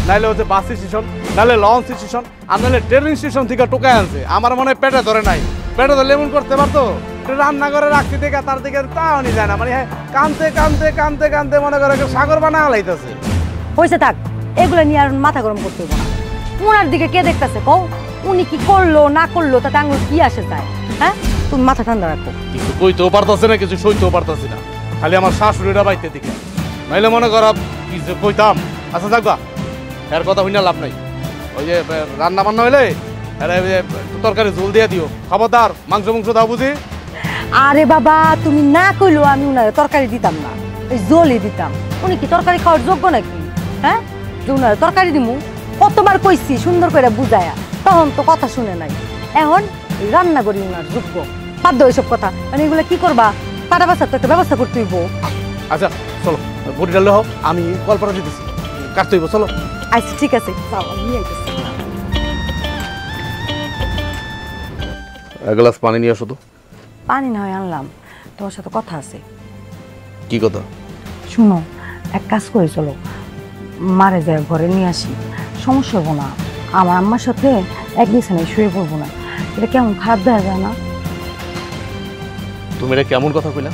Speaker 3: নাইলে হচ্ছে বাস স্টেশন, নাইলে লঞ্চ স্টেশন, আর নাইলে ট্রেন স্টেশন থেকে টোকায় আনছে। আমার মনে হয় পেটে ধরে নাই, পেটে ধরলে এমন করতে পারতো, রান্না করে রাখতে দেখে তার দিকে তাও নি যায় না। মানে হ্যাঁ, কানতে কানতে কানতে কানতে মনে করে সাগর বানা হালাইতেছে।
Speaker 9: হয়েছে থাক, এগুলো নিয়ে আর মাথা গরম করতে হইব না। ওনার দিকে কে দেখতেছে কও? উনি কি করলো না করলো তাতে আঙুল কি আসে যায়? হ্যাঁ, তুমি মাথা ঠান্ডা রাখো।
Speaker 3: কিছু কইতেও পারতাছে না, কিছু সইতেও পারতাছি না, খালি আমার শাশুড়িটা বাইতে দিকে। নাইলে মনে করো কি যে কইতাম। আচ্ছা থাকবা, এর কথা হইনা লাভ নাই। ওই যে রান্না বান্না হইলে তরকারি ঝোল দিয়ে দিও, খবরদার মাংস মাংস দাও বুঝি।
Speaker 9: আরে বাবা, তুমি না কইলো আমি উনারে তরকারি দিতাম না, ওই জলই দিতাম। উনি কি তরকারি খাওয়ার যোগ্য নাকি? হ্যাঁ, যে উনারে তরকারি দিমু? কতবার কইছি সুন্দর করে বুঝায়া, তখন তো কথা শুনে নাই। এখন রান্না করি উনার যোগ্য। বাধ্য ওইসব কথা, মানে এগুলো কি করবা? কাটা বাচ্চার তো একটা ব্যবস্থা করতে হইব।
Speaker 3: আচ্ছা চলো, বড়ি ডাল হোক, আমি কল্পনা দিতেছি, কাটতে হইব। চলো।
Speaker 9: আচ্ছা ঠিক আছে, যাও, আমি নিয়ে আইতেছি।
Speaker 3: এক গ্লাস পানি নিয়ে আসো তো।
Speaker 9: পানি না হয় আনলাম, তোমার সাথে কথা আছে।
Speaker 3: কি কথা?
Speaker 9: শুনো, এক কাজ করে চলো, মারে যায় ঘরে নিয়ে আসি, সমস্যা হবো না। আমার আম্মার সাথে এক বিছানায় শুয়ে পড়বো না। এটা কেমন খারাপ দেখা যায় না?
Speaker 3: তুমি এটা কেমন কথা কইলা?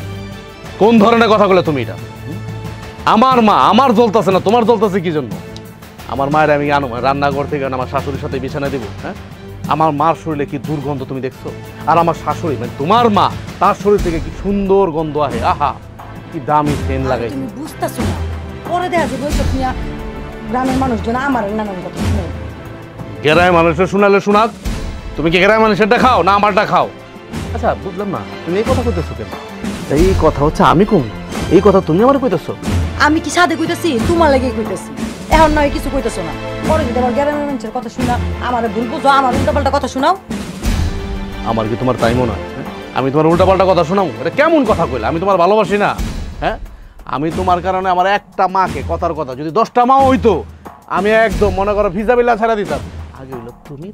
Speaker 3: কোন ধরনের কথা কইলা তুমি এটা? আমার মা, আমার জ্বলতেছে না, তোমার জ্বলতেছে কি জন্য? আমার মায়ের আমি আনো রান্নাঘর থেকে আমার শাশুড়ির সাথে বিছানা দেবো? হ্যাঁ, আমার মার শরীরে কি দুর্গন্ধ তুমি দেখছো? আর আমার শাশুড়ি মানে তোমার মা, তার শরীর থেকে কি সুন্দর গন্ধ আহে। আহা, কি দামি সেন্ট লাগাই।
Speaker 9: তুমি বুঝতেছো না, পরে দেখা যাবে ওইসব নিয়ে গ্রামের মানুষজন আমার নানান কথা শুনে।
Speaker 3: গ্রামের মানুষের শোনালে শোনাক, তুমি কি গ্রামের মানুষেরটা খাও না আমারটা খাও? আচ্ছা বুঝলাম না, তুমি এই কথা কইতেছো কেন? এই কথা হচ্ছে আমি কম, এই কথা তুমি আমার কইতেছো?
Speaker 9: আমি কি সাথে কইতেছি? তোমার লাগে কইতেছি। এখন নয় কিছু কইতেছো না, পরে যদি আমার গ্রামের মানুষের কথা শুনা, আমার ভুল বুঝো, আমার উল্টাপাল্টা কথা শোনাও।
Speaker 3: আমার কি তোমার তাই মনে হয়? আমি তোমার উল্টাপাল্টা কথা শোনাও? এটা কেমন কথা কইলা? আমি তোমার ভালোবাসি না? হ্যাঁ, আমি তোমার কারণে আমার একটা মাকে, কথার কথা যদি 10টা মাও হইতো, আমি একদম মনে করো ভিজা বিলা ছেড়ে দিতাম। আগে হইলো তুমি।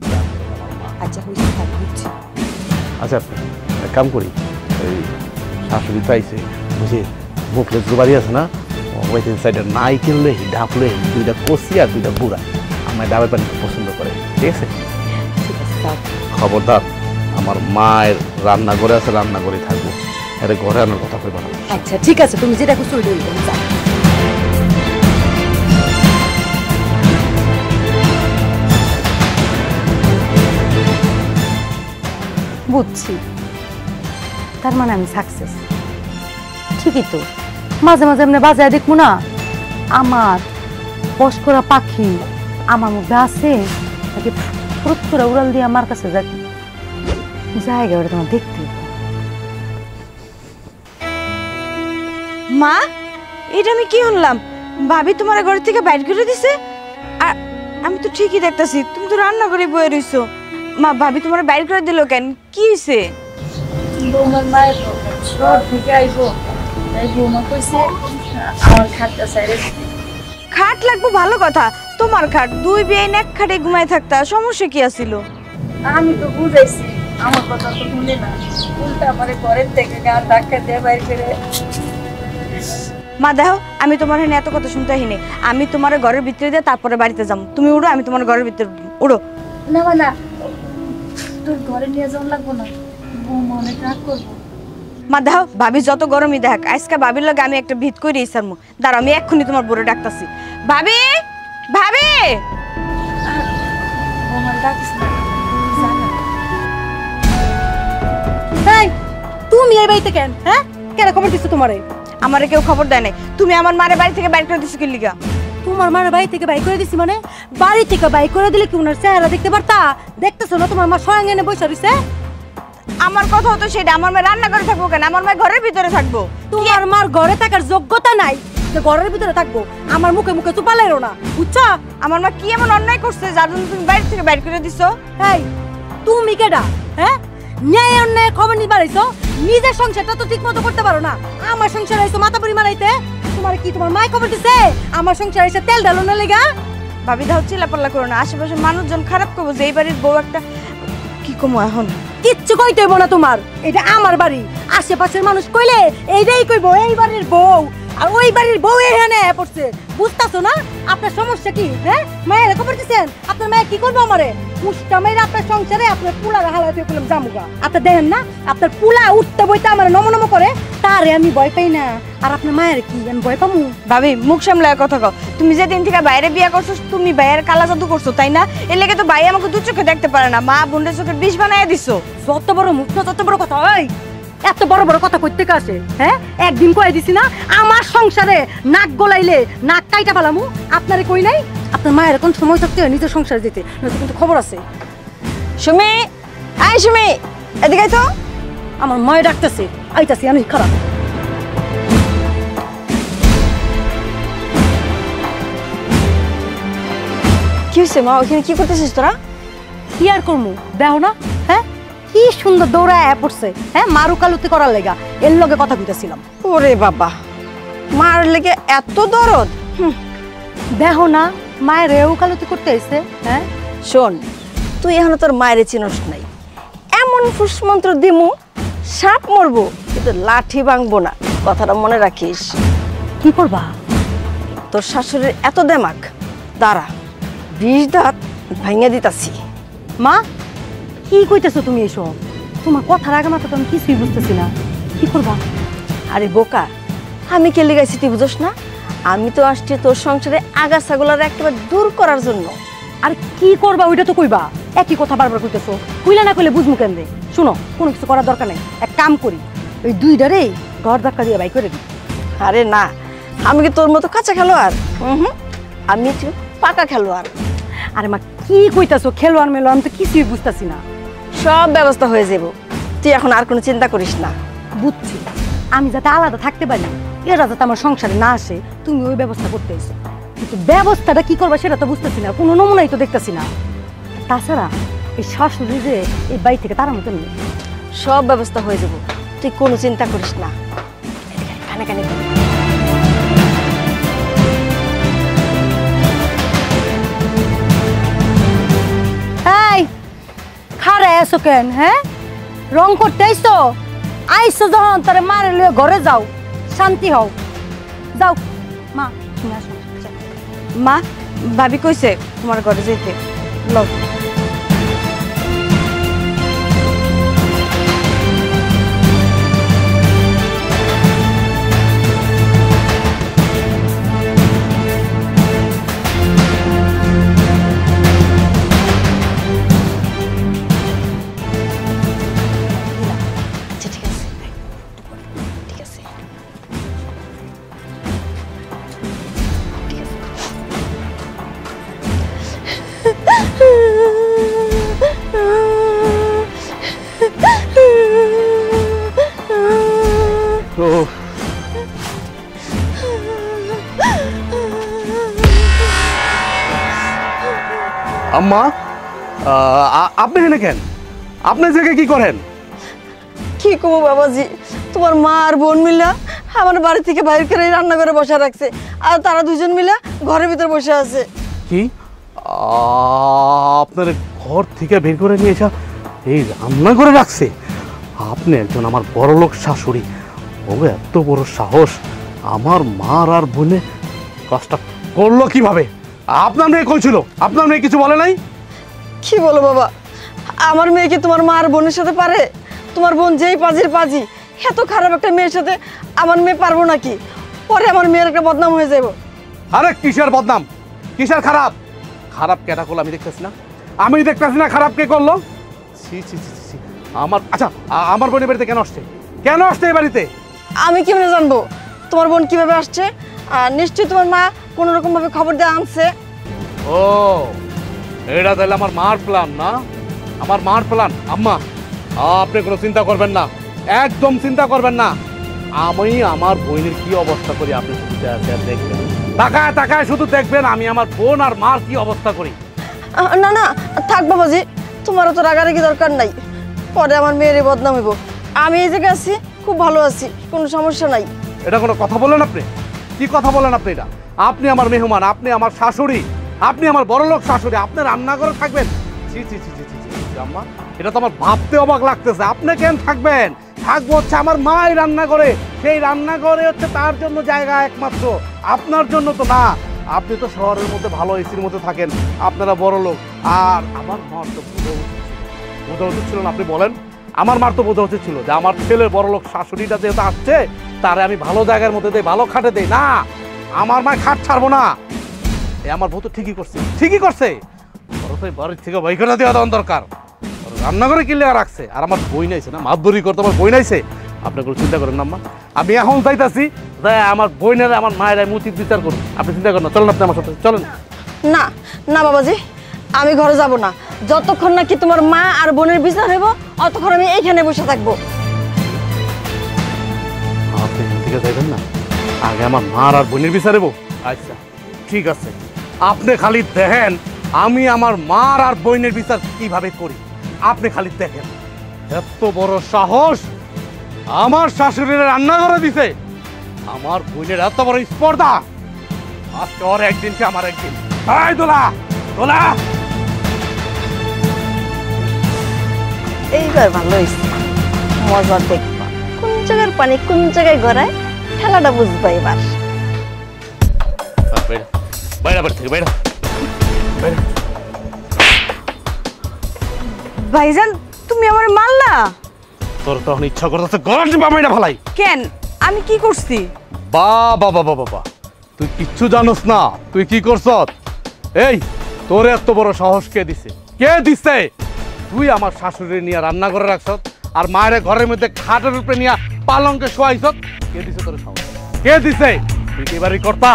Speaker 9: আচ্ছা হইছে, বুঝছি।
Speaker 3: আচ্ছা এক কাম করি, এই শাশুড়ি তো আইছে বুঝি, মুখলে জুবারি আছে না, ওই সাইডে নাইকেলে ঢাপলে দুইটা কষি আর দুইটা বুড়া, আমার ডাবের পানি পছন্দ করে। ঠিক আছে? খবরদার, আমার মায়ের রান্না করে আছে, রান্না করে থাকবো, আরে ঘরে আনার কথা কইবা না।
Speaker 9: আচ্ছা ঠিক আছে, তুমি যেটা খুশি ওইটাই করো, যাও। বুঝছি, তার মানে আমি সাকসেস। ঠিকই তো, মাঝে মাঝে এমনি বাজায় দেখবো না, আমার বস করা পাখি আমার মধ্যে আছে, তাকে ফুরুত করে উড়াল দিয়ে আমার কাছে যাই জায়গা, ওটা তোমার দেখতে।
Speaker 12: মা, এটা আমি কি শুনলাম? ভাবি তোমার ঘর থেকে বাইর করে দিছে? আর আমি তো ঠিকই দেখতাছি, তুমি তো রান্না করে বয়ে রইছো। মা, ভাবি তোমার বাইর করে দিল কেন? কি হইছে?
Speaker 2: বৌমার মায়ের শহর থেকে আইবো, তাই বৌমা কইছে আমার খাটটা সাইরে।
Speaker 12: খাট লাগবো ভালো কথা, তোমার খাট, দুই বেআইন এক খাটে ঘুমায় থাকতা, সমস্যা কি আছিল?
Speaker 2: আমি তো বুঝাইছি, আমার কথা তো শুনে না, উল্টা আমারে ঘরের থেকে গান ধাক্কা দিয়ে বাইর করে।
Speaker 12: মা দেখো, আমি তোমার এখানে এত কথা শুনতে আহিনি, আমি তোমার ঘরের ভিতরে দিয়ে তারপরে বাড়িতে যাবো। তুমি উড়ো, আমি তোমার ঘরের ভিতরে উড়ো।
Speaker 2: না না, তোর ঘরে নিয়ে যাওয়া লাগবো না, বৌমা অনেক রাগ করবো।
Speaker 12: মা দেখো, ভাবি যত গরমই দেখ, আজকে ভাবির লগে আমি একটা ভিত করে ইসারমু। দাঁড়াও, আমি এক্ষুনি তোমার বড় ডাকতাছি। ভাবি, ভাবি,
Speaker 2: বৌমার ডাকিস না,
Speaker 9: এই, তুমি এই বাড়িতে কেন? হ্যাঁ, কেন খবর দিছো তোমারে?
Speaker 12: আমারে কেউ খবর দেয় নাই। তুমি আমার মারে বাড়ি থেকে বাইর করে দিছো কি লিগা?
Speaker 9: তোমার মার বাড়ি থেকে বাই করে দিছি মানে? বাড়ি থেকে বাই করে দিলে কি ওনার চেহারা দেখতে পারতা? দেখতেছো না তোমার মা স্বয়ং এনে বসে রইছে?
Speaker 12: আমার কথা হতো সেটা, আমার মা রান্না করে থাকবো কেন? আমার মা ঘরের ভিতরে থাকবো।
Speaker 9: তোমার মার ঘরে থাকার যোগ্যতা নাই যে ঘরের ভিতরে থাকবো। আমার মুখে মুখে চুপালাইরো না, বুঝছো?
Speaker 12: আমার মা কি এমন অন্যায় করছে যার জন্য তুমি বাড়ি থেকে বাইর করে দিছো?
Speaker 9: এই, তুমি কেডা? হ্যাঁ, ন্যায় অন্যায় খবর নিতে পারাইছো, নিজের সংসারটা তো ঠিক মতো করতে পারো না। আমার সংসার আইছো মাথা পরি মারাইতে। তোমার কি তোমার মাই খবর দিছে আমার সংসার এসে তেল ঢালো না লেগা?
Speaker 12: ভাবি দাও চিল্লাপাল্লা করো না, আশেপাশে মানুষজন খারাপ করবো যে এই বাড়ির বউ একটা কি কমো এখন।
Speaker 9: কিচ্ছু কইতে হইব না তোমার, এটা আমার বাড়ি। আশেপাশের মানুষ কইলে এইটাই কইব এই বাড়ির বউ, আর ওই বাড়ির বউ এখানে পড়ছে। বুঝতাছো না আপনার সমস্যা কি? হ্যাঁ মায়ের খবর দিচ্ছেন, আপনার মায়ের কি করবো আমারে? মুষ্টা মেয়ের আপনার সংসারে আপনার পুলা হালাতে করলাম জামুগা। আপনার দেখেন না আপনার পুলা উঠতে বইতে আমার নম নম করে, তারে আমি ভয় পাই না। আর আপনার মায়ের কি আমি ভয় পাবো?
Speaker 12: ভাবি মুখ সামলায় কথা কও। তুমি যেদিন থেকে বাইরে বিয়ে করছো তুমি ভাইয়ের কালা জাদু করছো তাই না? এর লেগে তো ভাই আমাকে দু চোখে দেখতে পারে না, মা বোনের চোখের বিষ বানাইয়া দিছো।
Speaker 9: যত বড় মুখ না তত বড় কথা। ওই এত বড় বড় কথা কইতে কাছে? হ্যাঁ একদিন কয়ে দিছি না আমার সংসারে নাক গলাইলে নাক কাইটা ফেলামু। আপনারে কই নাই? আপনার মায়ের এখন সময় থাকতে নিজের সংসার দিতে, নয়তো কিন্তু খবর আছে।
Speaker 11: সুমি, আই সুমি, এদিকে আয় তো।
Speaker 9: আমার মায়ে ডাকতেছে, আইতাছি আমি। খারাপ
Speaker 11: কি হয়েছে মা? ওইখানে কি করতেছিস তোরা?
Speaker 9: কি আর করবো দেখো না? হ্যাঁ কি সুন্দর দৌড়ায় পড়ছে। হ্যাঁ মারুকালুতি করার লেগা এর লগে কথা কইতেছিলাম।
Speaker 11: ওরে বাবা, মার লেগে এত দরদ।
Speaker 9: দেখো না মায়ের উকালতি করতে আইছে। হ্যাঁ
Speaker 11: শোন, তুই এখনো তোর মায়ের চিনস নাই। এমন ফুসমন্ত্র দিমু সাপ মরবো কিন্তু লাঠি ভাঙবো না, কথাটা মনে রাখিস।
Speaker 9: কি করবা?
Speaker 11: তোর শাশুড়ির এত দেমাক, দাঁড়া 20 দাঁত ভাঙিয়ে দিতাছি।
Speaker 9: মা কি কইতেছো তুমি এসব? তোমার কথার আগে মাথা তো আমি কিছুই বুঝতেছি না। কি করবা?
Speaker 11: আরে বোকা, আমি কে লিগাইছি তুই বুঝোস না? আমি তো আসছি তোর সংসারে আগাছাগুলার একেবারে দূর করার জন্য।
Speaker 9: আর কি করবা ওইটা তো কইবা, একই কথা বারবার কইতেছো। কইলা না কইলে বুঝমু কেন? শুনো কোনো কিছু করার দরকার নাই, এক কাম করি ওই দুইটারে ঘর ধাক্কা দিয়ে বাই করে দিই।
Speaker 11: আরে না, আমি কি তোর মতো কাঁচা খেলোয়াড়? আমি একটু পাকা খেলোয়াড়।
Speaker 9: আরে মা কি কইতাছো খেলোয়াড় মেলো? আমি তো কিছুই বুঝতাছি না।
Speaker 11: সব ব্যবস্থা হয়ে যাব, তুই এখন আর কোনো চিন্তা করিস না।
Speaker 9: বুঝছি, আমি যাতে আলাদা থাকতে পারি, এরা যাতে আমার সংসারে না আসে, তুমি ওই ব্যবস্থা করতে এসো। কিন্তু ব্যবস্থাটা কি করবা সেটা তো বুঝতেছি না, কোনো নমুনাই তো দেখতেছি না। তাছাড়া এই শাশুড়ি যে এই বাড়ি থেকে তার মতো নেই।
Speaker 11: সব ব্যবস্থা হয়ে যাব, তুই কোনো চিন্তা করিস না। কানে কানে
Speaker 9: খারে এসো কেন? হ্যাঁ রং করতে আইসো? আইসো যখন তারে মারে লিয়ে ঘরে যাও, শান্তি হও। যাও মা তুমি আসো।
Speaker 12: মা ভাবি কইছে তোমার ঘরে যেতে। লও
Speaker 3: আম্মা, আপনি এখানে কেন? আপনার জায়গায় কি করেন?
Speaker 11: কি করবো বাবাজি, তোমার মা আর বোন মিলা আমার বাড়ি থেকে বাইরে করে রান্নাঘরে বসে রাখছে, আর তারা দুজন মিলা ঘরের ভিতর বসে আছে।
Speaker 3: কি আপনার ঘর থেকে বের করে নিয়ে এসে এই রান্না করে রাখছে? আপনি একজন আমার বড় লোক শাশুড়ি, ও এত বড় সাহস আমার মার আর বোনে কাজটা করলো কিভাবে? আপনার মেয়ে কই ছিল? আপনার মেয়ে কিছু বলে নাই?
Speaker 11: কি বলো বাবা, আমার মেয়ে কি তোমার মা আর বোনের সাথে পারে? তোমার বোন যেই পাজির পাজি, এত খারাপ একটা মেয়ের সাথে আমার মেয়ে পারবো নাকি? পরে আমার মেয়ের একটা বদনাম হয়ে যাবো।
Speaker 3: আরে কিসের বদনাম, কিসের খারাপ? খারাপ কেটা করলো আমি দেখতেছি না? আমি দেখতেছি না খারাপ কে করলো? ছি ছি ছি ছি, আমার আচ্ছা আমার বোনের বাড়িতে কেন আসছে? কেন আসছে এই বাড়িতে?
Speaker 11: আমি কিভাবে জানবো তোমার বোন কিভাবে আসছে? নিশ্চয়ই তোমার মা কোনো রকম ভাবে খবর দিয়ে আনছে।
Speaker 3: ও এটা তাহলে আমার মার প্ল্যান না? আমার মার প্ল্যান। আম্মা আপনি কোনো চিন্তা করবেন না, একদম চিন্তা করবেন না। আমি আমার বোনের কি অবস্থা করি আপনি শুধু দেখবেন, তাকায় তাকায় শুধু দেখবেন আমি আমার বোন আর মার কি অবস্থা করি।
Speaker 11: না না থাক বাবাজি, তোমারও তো রাগারাগি দরকার নাই। পরে আমার মেয়েরে বদনাম হইব। আমি এই জায়গায় আছি, খুব ভালো আছি, কোনো সমস্যা নাই।
Speaker 3: এটা কোনো কথা বলেন আপনি? কি কথা বলেন আপনি? এটা আপনি আমার মেহমান, আপনি আমার শাশুড়ি, আপনি আমার বড়লোক শাশুড়ি, আপনি রান্নাঘরে থাকবেন? ছি ছি ছি ছি ছি ছি আম্মা, এটা তো আমার ভাবতে অবাক লাগতেছে। আপনি কেন থাকবেন? থাকবো হচ্ছে আমার মাই রান্নাঘরে। সেই রান্নাঘরে হচ্ছে তার জন্য জায়গা একমাত্র, আপনার জন্য তো না। আপনি তো শহরের মধ্যে ভালো এসির মধ্যে থাকেন, আপনারা বড় লোক। আর আমার মার তো বোঝা উচিত ছিল না, আপনি বলেন? আমার মার তো বোঝা উচিত ছিল যে আমার ছেলের বড় লোক শাশুড়িটা যেহেতু আসছে, তারে আমি ভালো জায়গার মধ্যে দেই, ভালো খাটে দেই। না, আমার মা খাট ছাড়বো না। এ আমার বউ তো ঠিকই করছে, ঠিকই করছে। বাড়ির থেকে বই করে দেওয়া দরকার। রান্নাঘরে কিনলে রাখছে, আর আমার বই নাইছে না, মাতবরি করতে আমার বই নাইছে। আপনি কোনো চিন্তা করেন না আম্মা, আমি এখন চাইতাছি আমার বইনেরা আমার মায়ের উচিত বিচার করুন। আপনি চিন্তা করেন না, চলেন আপনি আমার সাথে চলেন।
Speaker 11: না না বাবাজি, আমি ঘরে যাব না। যতক্ষণ নাকি তোমার মা আর বোনের বিচার হইব, অতক্ষণ আমি এইখানে বসে থাকবো।
Speaker 3: আপনি এখান থেকে যাইবেন না, আগে আমার মার আর বোনের বিচার হইব। আচ্ছা ঠিক আছে, আপনি খালি দেখেন আমি আমার মার আর বোনের বিচার কিভাবে করি। আপনি খালি দেখেন। এত বড় সাহস আমার শাশুড়ির রান্না করে দিছে, আমার বোনের এত বড় স্পর্ধা। আজকে ওর একদিন কি আমার একদিন। এই দোলা দোলা,
Speaker 11: এইবার ভালো হয়েছে, মজা দেখবা। কোন জায়গার পানি কোন জায়গায় গড়ায়, খেলাটা বুঝবা এবার।
Speaker 3: বাইরে বাড়ি থেকে বাইরে।
Speaker 12: ভাইজান তুমি আমার মারলা?
Speaker 3: তোর তখন ইচ্ছা করতেছে গলার টিপা মাইরা ফেলাই।
Speaker 12: কেন, আমি কি করছি?
Speaker 3: বাবা বাবা বাবা, তুই কিচ্ছু জানোস না তুই কি করছত। এই তোর এত বড় সাহস কে দিছে? কে দিছে? তুই আমার শাশুড়ি নিয়ে রান্না করে রাখছত, আর মায়ের ঘরের মধ্যে খাটের উপরে নিয়ে পালঙ্কে শোয়াইছত। কে দিছে তোর সাহস? কে দিছে? তুই কি বাড়ি কর্তা?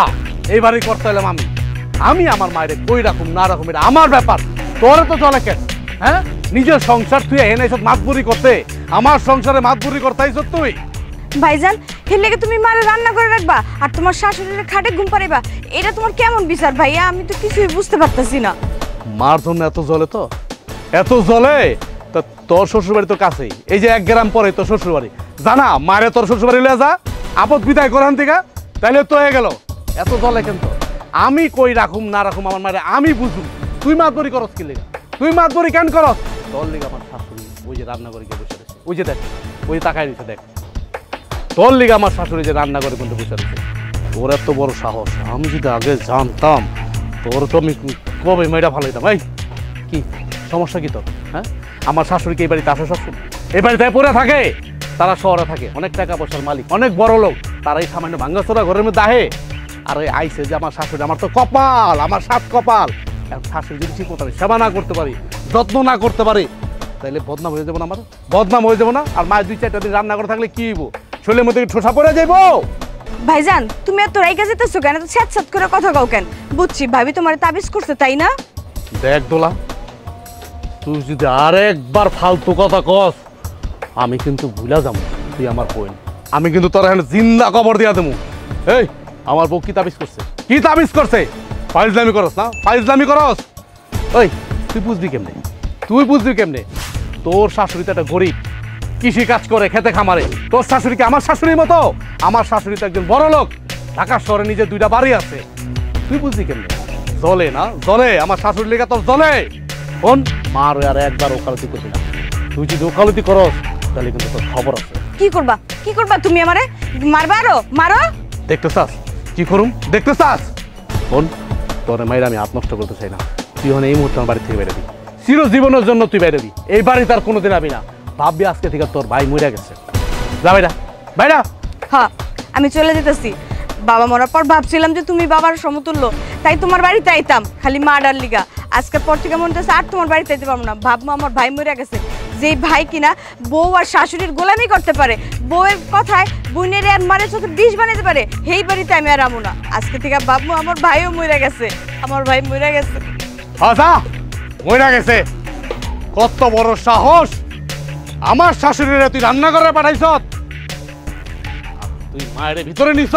Speaker 3: এই বাড়ি কর্তা হলাম আমি। আমি আমার মায়ের কই রাখুম না রাখুম এটা আমার ব্যাপার। তোরে তো চলে কেন? হ্যাঁ, নিজের সংসার তুই এনে এসব মাতবুরি করতে, আমার সংসারে মাতবুরি করতে আইছত তুই।
Speaker 12: ভাইজান এর লেগে তুমি মারে রান্না করে রাখবা আর তোমার শাশুড়ির খাটে ঘুম পাড়াইবা, এটা তোমার কেমন বিচার ভাইয়া? আমি তো কিছুই বুঝতে পারতেছি না।
Speaker 3: মার জন্য এত জ্বলে? তো এত জ্বলে তো তোর শ্বশুর বাড়ি তো কাছেই, এই যে 1 গ্রাম পরে তোর শ্বশুর বাড়ি। জানা মারে তোর শ্বশুর বাড়ি লিয়ে যা, আপদ বিদায় করান থেকে, তাইলে তো হয়ে গেল। এত জ্বলে কেন তোর? আমি কই রাখুম না রাখুম আমার মারে আমি বুঝুম। তুই মাতবরি করস কি লেগা? তুই মাতবরি কেন করস? তোর লিগা আমার শাশুড়ি ওই যে রান্না করে গিয়ে বসে রয়েছে, ওই যে দেখ, ওই যে তাকাই দিচ্ছে দেখ। তোর লিগা আমার শাশুড়ি যে রান্না করে কিন্তু বসে রয়েছে। তোর এত বড় সাহস, আমি যদি আগে জানতাম তোর তো আমি কবে মেয়েটা ভালো হইতাম। এই কি সমস্যা কি তোর? হ্যাঁ, আমার শাশুড়িকে এই বাড়িতে আসে সবসময়, এই বাড়িতে পড়ে থাকে। তারা শহরে থাকে, অনেক টাকা পয়সার মালিক, অনেক বড় লোক। তারা এই সামান্য ভাঙ্গাচোরা ঘরের মধ্যে আহে। আর ওই আইসে যে আমার শাশুড়ি, আমার তো কপাল, আমার 7 কপাল। শাশুড়ি যদি ঠিক মতো সেবা না করতে পারি, যত্ন না করতে পারি, তাহলে বদনাম হয়ে যাবো না? আমার বদনাম হয়ে যাবো না? আর মায়ের 2-4টা দিন রান্না করে থাকলে কি হইব? শরীরের মধ্যে ঠোসা পড়ে যাইব।
Speaker 12: ভাইজান তুমি এত রাইকা যেতেছো কেন? এত স্যাট স্যাট করে কথা কও কেন? বুঝছি ভাবি তোমার তাবিজ করছে, তাই না?
Speaker 3: দেখ দোলা, তুই যদি আরেকবার ফালতু কথা কস, আমি কিন্তু ভুলা যাবো তুই আমার বোন। আমি কিন্তু তোর এখানে জিন্দা কবর দিয়া দেবো। এই আমার বউ কি তাবিজ করছে? কি তাবিজ করছে? ফাইজলামি করস না? ফাইজলামি করস? ওই তুই বুঝবি কেমনে? তুই বুঝবি কেমনে? তোর শাশুড়ি তো একটা গরিব, কৃষি কাজ করে, খেতে খামারে। তোর শাশুড়ি কি আমার শাশুড়ির মতো? আমার শাশুড়ি তো একজন বড় লোক, ঢাকা শহরে নিজের 2টা বাড়ি আছে। তুই বুঝবি কেমনে? জলে না জলে, আমার শাশুড়ির লেগে তোর জলে। শোন, মার আর একবার ওকালতি করবি না। তুই যদি ওকালতি করস তাহলে কিন্তু তোর খবর আছে।
Speaker 12: কি করবা? কি করবা তুমি আমারে? মারবা? আরো মারো।
Speaker 3: দেখতে চাস কি করুম? দেখতে চাস? শোন, তোর মায়ের আমি নষ্ট করতে চাই না। তুই হন এই মুহূর্তে আমার বাড়ি থেকে বেরোবি, চিরজীবনের জন্য তুই বেরোবি। এই বাড়ি তার কোনোদিন আবি না। ভাববি আজকে থেকে তোর ভাই মরে গেছে। যা বাইরা, বাইরা।
Speaker 12: হ্যাঁ আমি চলে যেতেছি। বাবা মরার পর ভাবছিলাম যে তুমি বাবার সমতুল্য, তাই তোমার বাড়িতে আইতাম খালি মা ডার লিগা। আজকের পর থেকে মনে হচ্ছে আর তোমার বাড়িতে যেতে পারবো না। ভাববো আমার ভাই মরে গেছে, যেই ভাই কিনা বউ আর শাশুড়ির গোলামি করতে পারে, বউয়ের কথায় বোনের আর মারে চোখে বিষ বানাতে পারে, সেই বাড়িতে আমি আর আমু না। আজকে থেকে ভাববো আমার ভাইও মরে গেছে, আমার ভাই মরে গেছে।
Speaker 3: আচ্ছা মরে গেছে? কত বড় সাহস! আমার শাশুড়িরে তুই রান্না করে পাঠাইছ, তুই মায়ের ভিতরে নিছ।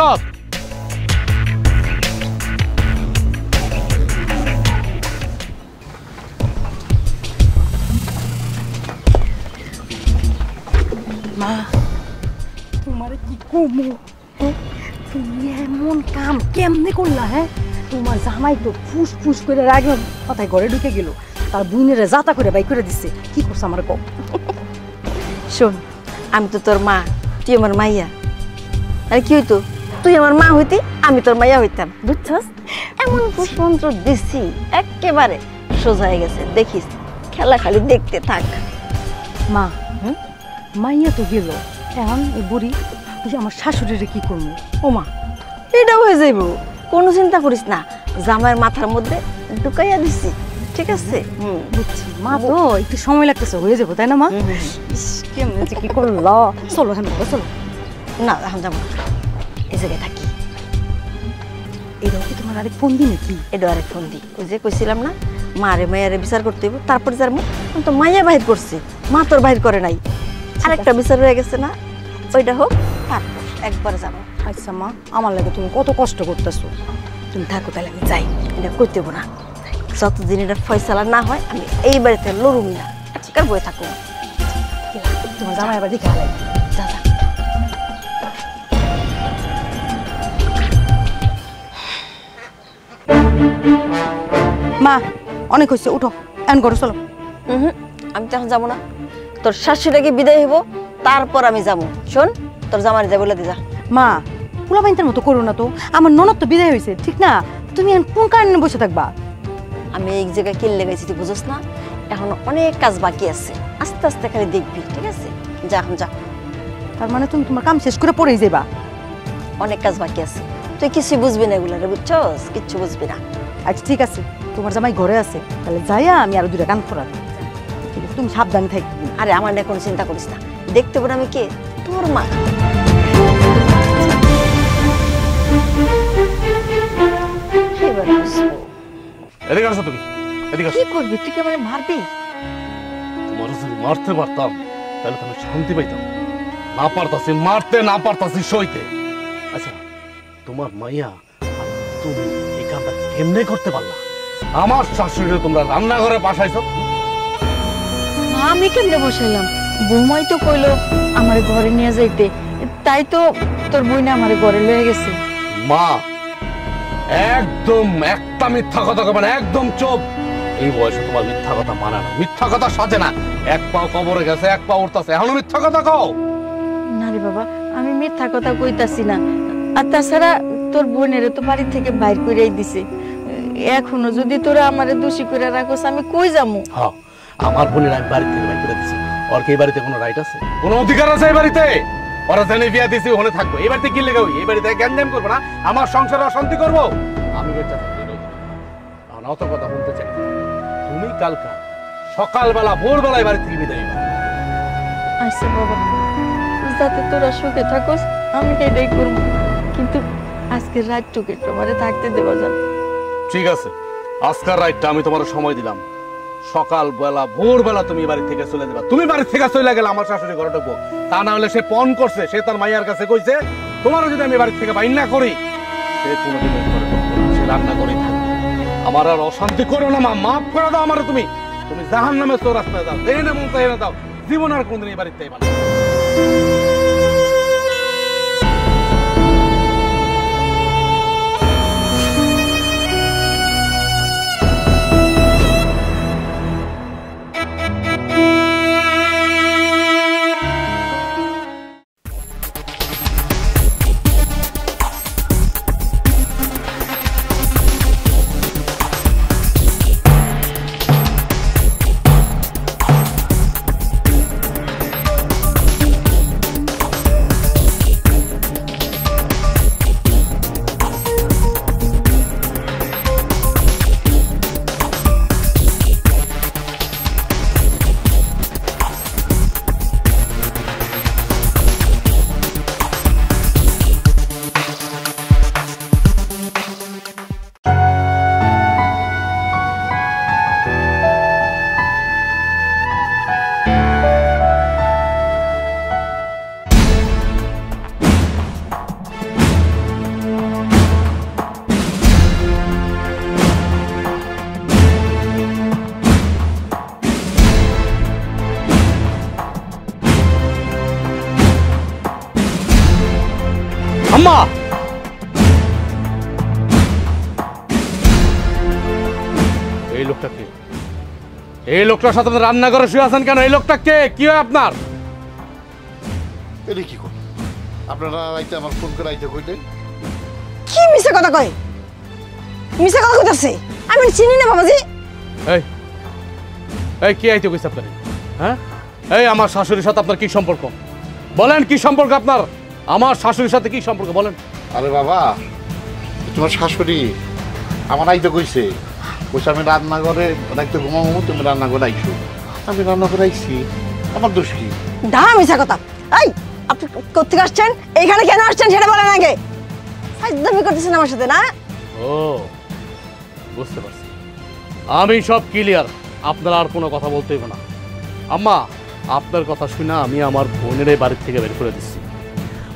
Speaker 9: মা তোমার কি কমো, তুমি এমন কাম কেমনে করলা? হ্যাঁ, তোমার জামাই তো ফুস ফুস করে রাখলাম কথায় ঘরে ঢুকে গেল, তার বুইনেরে যাতা করে বাই করে দিচ্ছে। কি করছে আমার কম?
Speaker 11: শোন, আমি তো তোর মা, তুই আমার মাইয়া। আরে কি হইতো, তুই আমার মা হইতি, আমি তোর মাইয়া হইতাম, বুঝছস? এমন পুষ্পমন্ত্র দিচ্ছি একেবারে সোজা হয়ে গেছে। দেখিস, খেলা খালি দেখতে থাক।
Speaker 9: মা মাইয়া তো গেল, এখন এই বুড়ি ওই যে আমার শাশুড়িরে কি করবো?
Speaker 11: ও মা, এটাও হয়ে যাইব, কোনো চিন্তা করিস না। জামাইয়ের মাথার মধ্যে ঢুকাইয়া দিছি, ঠিক আছে?
Speaker 9: বুঝছি মা, তো একটু সময় লাগতেছে, হয়ে যাবো তাই না মা? কেমন যে কি করলো, চলো এখন চলো।
Speaker 11: না এখন যাবো না, এই জায়গায় থাকি।
Speaker 9: এটাও কি তোমার আরেক ফোন দি নাকি?
Speaker 11: এটা আরেক ফোন দি। ওই যে কইছিলাম না, মারে মাইয়ারে বিচার করতে হইব, তারপরে যার তো মাইয়া বাহির করছে, মা তোর বাহির করে নাই। আরেকটা বিচার হয়ে গেছে না, ওইটা হোক, তারপর একবারে যাবো।
Speaker 9: আচ্ছা মা, আমার লাগে তুমি কত কষ্ট করতেছো।
Speaker 11: তুমি থাকো, তাহলে আমি যাই, এটা করতে হবো না। যতদিন এটা ফয়সালা না হয় আমি এই বাড়িতে লড়ুমি না, আজকাল বয়ে থাকো।
Speaker 9: তোমার জামাই আবার দেখে হালাই।
Speaker 11: যা যা।
Speaker 9: মা অনেক হয়েছে, উঠো, এন করো, চলো।
Speaker 11: আমি তো এখন যাবো না, তোর শাশুড়িকে বিদায় হইব, তারপর আমি যাবো। শোন, তোর জামাই যা বলে দি যা।
Speaker 9: মা পোলা বাইনটার মতো করো না তো, আমার ননদ তো বিদায় হয়েছে, ঠিক না? তুমি এখন কোন কারণে বসে থাকবা?
Speaker 11: আমি এই জায়গায় কিনলে গেছি, তুই বুঝোস না? এখন অনেক কাজ বাকি আছে, আস্তে আস্তে খালি দেখবি, ঠিক আছে? যা এখন যা।
Speaker 9: তার মানে তুমি তোমার কাম শেষ করে পড়েই যাবা?
Speaker 11: অনেক কাজ বাকি আছে, তুই কিছু বুঝবি না এগুলো, বুঝছস? কিচ্ছু বুঝবি না।
Speaker 9: আচ্ছা ঠিক আছে, তোমার জামাই ঘরে আছে, তাহলে যাইয়া আমি আরো দুটা কান ফোরাবো, ঠিক আছে? তুমি সাবধানে থাকবি।
Speaker 11: আরে আমার নিয়ে কোনো চিন্তা করিস না, দেখতে পাবো আমি কে, তোর মা। এবার বুঝবো।
Speaker 3: এদিকে আসো তুমি, এদিকে আসো।
Speaker 11: কি করবি তুই? কি আমাকে মারবি?
Speaker 3: তোমার যদি মারতে পারতাম তাহলে তুমি শান্তি পাইতাম। না পারতাছি মারতে, না পারতাছি সইতে। আচ্ছা, তোমার মাইয়া আর তুমি এই কামটা কেমনে করতে পারলা? আমার শাশুড়ি তোমরা রান্নাঘরে পাঠাইছো।
Speaker 2: আমি কেমনে বসাইলাম? বৌমাই তো কইলো আমার ঘরে নিয়ে যাইতে, তাই তো তোর বইনা আমার ঘরে লয়ে গেছে।
Speaker 3: মা একদম একটা মিথ্যা কথা কবে না, একদম চুপ। এই বয়সে তোমার মিথ্যা কথা মানে না, মিথ্যা কথা সাজে না। এক পাও কবরে গেছে, এক পাও উঠতেছে, এখনো মিথ্যা কথা কও?
Speaker 2: না রে বাবা, আমি মিথ্যা কথা কইতাছি না। আর তাছাড়া তোর বোনের তো বাড়ি থেকে বাইর কইরাই দিছে, এখনো যদি তোরা আমারে দোষী করে রাখোস আমি কই যামু?
Speaker 3: হ্যাঁ, আমার বোনের আমি বাড়ি থেকে বাইর করে দিছি। ওর কি এই বাড়িতে কোনো রাইট আছে, কোনো অধিকার আছে এই বাড়িতে? ওরা জেনে বিয়া দিছি, ওখানে থাকবো। এই বাড়িতে কি লেগে ওই এই বাড়িতে গ্যাঞ্জাম করবো না, আমার সংসারে অশান্তি করবো? আমি অত কথা বলতে চাই। তুমি কালকা সকালবেলা ভোরবেলায় বাড়ি থেকে বিদায় হইবা।
Speaker 2: আচ্ছা বাবা, যাতে তোরা সুখে থাকোস আমি এটাই করবো, কিন্তু আজকের রাতটুকু একটু আমারে থাকতে দেওয়া যাবে?
Speaker 3: ঠিক আছে, আজকের রাতটা আমি তোমার সময় দিলাম। সকালবেলা ভোরবেলা তুমি বাড়ি থেকে চলে যাবা। তুমি বাড়ি থেকে চলে গেলে আমার শাশুড়ি ঘরে ঢুকবো, তা না হলে সে পণ করছে, সে তার মাইয়ার কাছে কইছে তোমারও যদি আমি বাড়ি থেকে বাইর না করি সে কোনোদিন সে রান্না করেই থাকবে। আমার আর অশান্তি করো না মা, মাফ করে দাও আমার। তুমি তুমি জাহান্নামের চৌরাস্তায় দাও, এনে মন চাই দাও, জীবন আর কোনদিন এই বাড়িতে পারবে না। এই লোকটা কে? এই লোকটার সাথে আপনি রান্নাঘরে শুয়ে আছেন কেন? এই লোকটা কে? কি হয় আপনার?
Speaker 13: এটা কি করে আপনারা রাইতে আমার ফোন করে রাইতে কইলেন?
Speaker 9: কি মিছে কথা কয়? মিছে কথা কইতাছে? আমি চিনি না বাবাজি।
Speaker 3: এই এই কে আইতে কইছে আপনারে? হ্যাঁ, এই আমার শাশুড়ির সাথে আপনার কি সম্পর্ক? বলেন কি সম্পর্ক আপনার? আমার শাশুড়ির সাথে কি সম্পর্ক বলেন?
Speaker 13: আরে বাবা, তোমার শাশুড়ি আমার আইতে কইছে, কইছে আমি রান্নাঘরে রাইতে ঘুমাবো, তুমি রান্নাঘরে আইসো। আমি রান্নাঘরে আইছি, আমার দোষ কি?
Speaker 9: দা মিছে কথা। এই আপনি কোথেকে আসছেন? এখানে কেন আসছেন সেটা বলেন আগে। সাইদামি করতেছেন আমার সাথে না?
Speaker 3: ও বুঝতে পারছি, আমি সব ক্লিয়ার। আপনার আর কোনো কথা বলতে হবে না। আম্মা, আপনার কথা শুনে আমি আমার বোনের এই বাড়ির থেকে বের করে দিচ্ছি।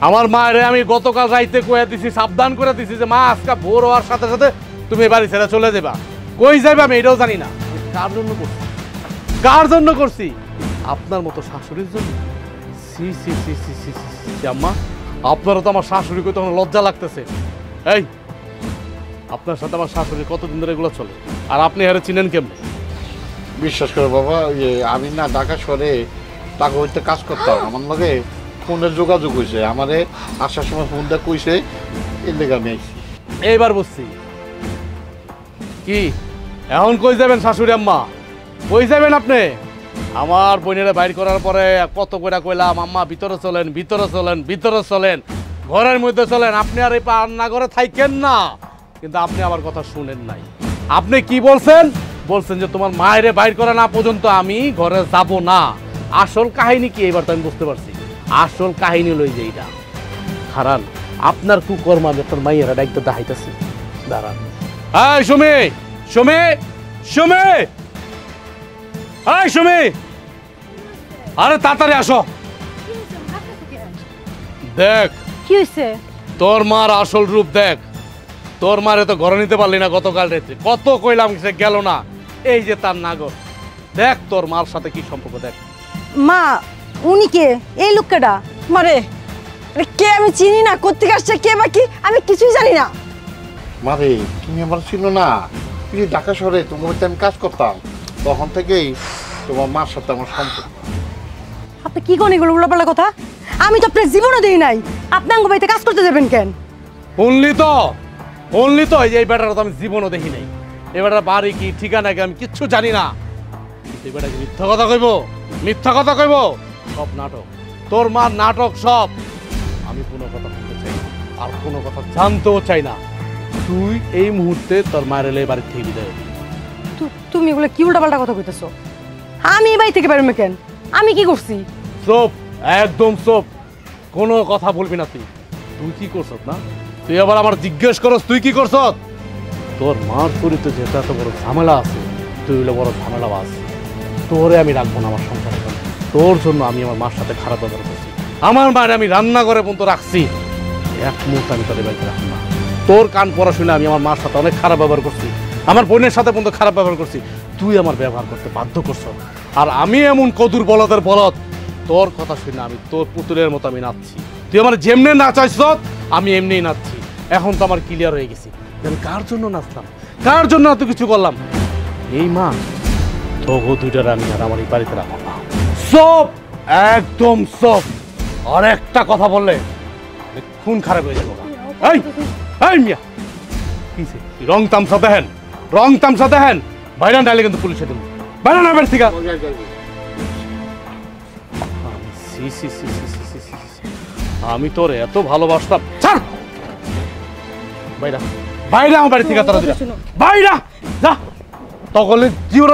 Speaker 3: আমার মায়ের আমি গতকাল রাইতে কয়ে দিছি, সাবধান করে দিছি যে মা আজকে ভোর হওয়ার সাথে সাথে তুমি এই বাড়ি ছেড়ে চলে যাবা। কই যাবে আমি এটাও জানি না। কার জন্য করছি? কার জন্য করছি? আপনার মতো শাশুড়ির জন্য? সি সি সি সি সি সি আম্মা, আপনারও তো আমার শাশুড়িকে তখন লজ্জা লাগতেছে। এই আপনার সাথে আমার শাশুড়ি কতদিন ধরে এগুলো চলে, আর আপনি হারে চিনেন কেমনে?
Speaker 13: বিশ্বাস করো বাবা, আমি না ঢাকা শহরে টাকা হইতে কাজ করতাম, আমার লগে ফোনের যোগাযোগ হয়েছে, আমারে আসার সময় ফোনটা কইছে, এর লেগে আমি আইছি।
Speaker 3: এইবার বুঝছি। কি এখন কই যাবেন শাশুড়ি আম্মা? কই যাবেন আপনি? আমার বোনেরা বাইর করার পরে কত করে কইলাম আম্মা ভিতরে চলেন, ভিতরে চলেন, ভিতরে চলেন, ঘরের মধ্যে চলেন, আপনি আর এই রান্না ঘরে থাকেন না। কিন্তু আপনি আমার কথা শুনেন নাই। আপনি কি বলছেন? বলছেন যে তোমার মায়েরে বাইর করা না পর্যন্ত আমি ঘরে যাব না। আসল কাহিনী কি এবার তো আমি বুঝতে পারছি। আসল কাহিনী লই যে এইটা খারান আপনার কুকর্ম আমি আপনার মাইয়েরা ডাইতে দেখাইতেছি। দাঁড়ান। এই সুমি, সুমি, সুমি, এই সুমি, আরে তাড়াতাড়ি আসো। দেখ
Speaker 9: কি হইছে?
Speaker 3: তোর মার আসল রূপ দেখ। তোর মারে তো ঘরে নিতে পারলি না গতকাল রাতে, কত কইলাম সে গেল না। এই যে তার নাগর, দেখ তোর মার সাথে কি সম্পর্ক দেখ।
Speaker 9: মা উনি কে? এই লোকটা মারে কে? আমি চিনি না। কোথেকে আসছে, কে বা কি আমি কিছুই জানি না।
Speaker 13: মারে তুমি আমার ছিল না, তুমি ঢাকা শহরে তোমার বাড়িতে আমি কাজ করতাম, তখন থেকেই তোমার মার সাথে আমার সম্পর্ক।
Speaker 9: আপনি কি কোন এগুলো উল্লাপাল্লা কথা? আমি তো আপনার জীবনও দিই নাই। আপনি আঙ্গ বাড়িতে কাজ করতে যাবেন কেন?
Speaker 3: অনলি তো এই যে এই বেটার তো আমি জীবনও দেখি নাই। এই বেটার বাড়ি কি, ঠিকানা কি আমি কিচ্ছু জানি না। এই বেটা কি মিথ্যা কথা কইব? মিথ্যা কথা কইব? সব নাটক, তোর মার নাটক সব। আমি কোনো কথা শুনতে চাই না, আর কোনো কথা জানতেও চাই না। তুই এই মুহূর্তে তোর মায়ের এলে বাড়ি থেকে বিদায়।
Speaker 9: তুমি এগুলো কি উল্টাপাল্টা কথা কইতেছো? আমি এই বাড়ি থেকে বেরোবো কেন? আমি কি করছি?
Speaker 3: চুপ, একদম চুপ, কোনো কথা বলবি না তুই। তুই কি করছত না? তুই আবার আমার জিজ্ঞেস করস তুই কি করছত? তোর মার চরিত্রে যেটা এত বড় ঝামেলা আছে, তুই হইলে বড় ঝামেলা আছে। তোরে আমি রাখবো না আমার সংসারে। তোর জন্য আমি আমার মার সাথে খারাপ ব্যবহার করছি। আমার মায়ের আমি রান্না করে পর্যন্ত রাখছি, এক মুহূর্তে আমি তোদের বাড়িতে রাখবো না। তোর কান পড়াশুনে আমি আমার মার সাথে অনেক খারাপ ব্যবহার করছি, আমার বোনের সাথে পর্যন্ত খারাপ ব্যবহার করছি। তুই আমার ব্যবহার করতে বাধ্য করছ, আর আমি এমন কদুর বলদের বলদ, তোর কথা শুনে আমি তোর পুতুলের মতো আমি নাচছি। তুই আমার যেমনি নাচাইছ আমি এমনিই নাচছি। এখন তো আমার ক্লিয়ার হয়ে গেছি আমি কার জন্য নাচলাম, কার জন্য এত কিছু করলাম। এই মা তোগো দুইটার আমি আর আমার এই বাড়িতে রাখো না। সব একদম সব। আর একটা কথা বললে খুন খারাপ হয়ে যাবো। এই এই মিয়া কিসে রং তামসা দেখেন, রং তামসা দেখেন, বাইরে ডাইলে কিন্তু পুলিশে দেবো। বাইরে না বের থেকে। আমি তোর এত ভালোবাসতাম। ছাড় বাইরা, বাইরে আমার বাড়ি থেকে তোরা বাইরা যা। তখন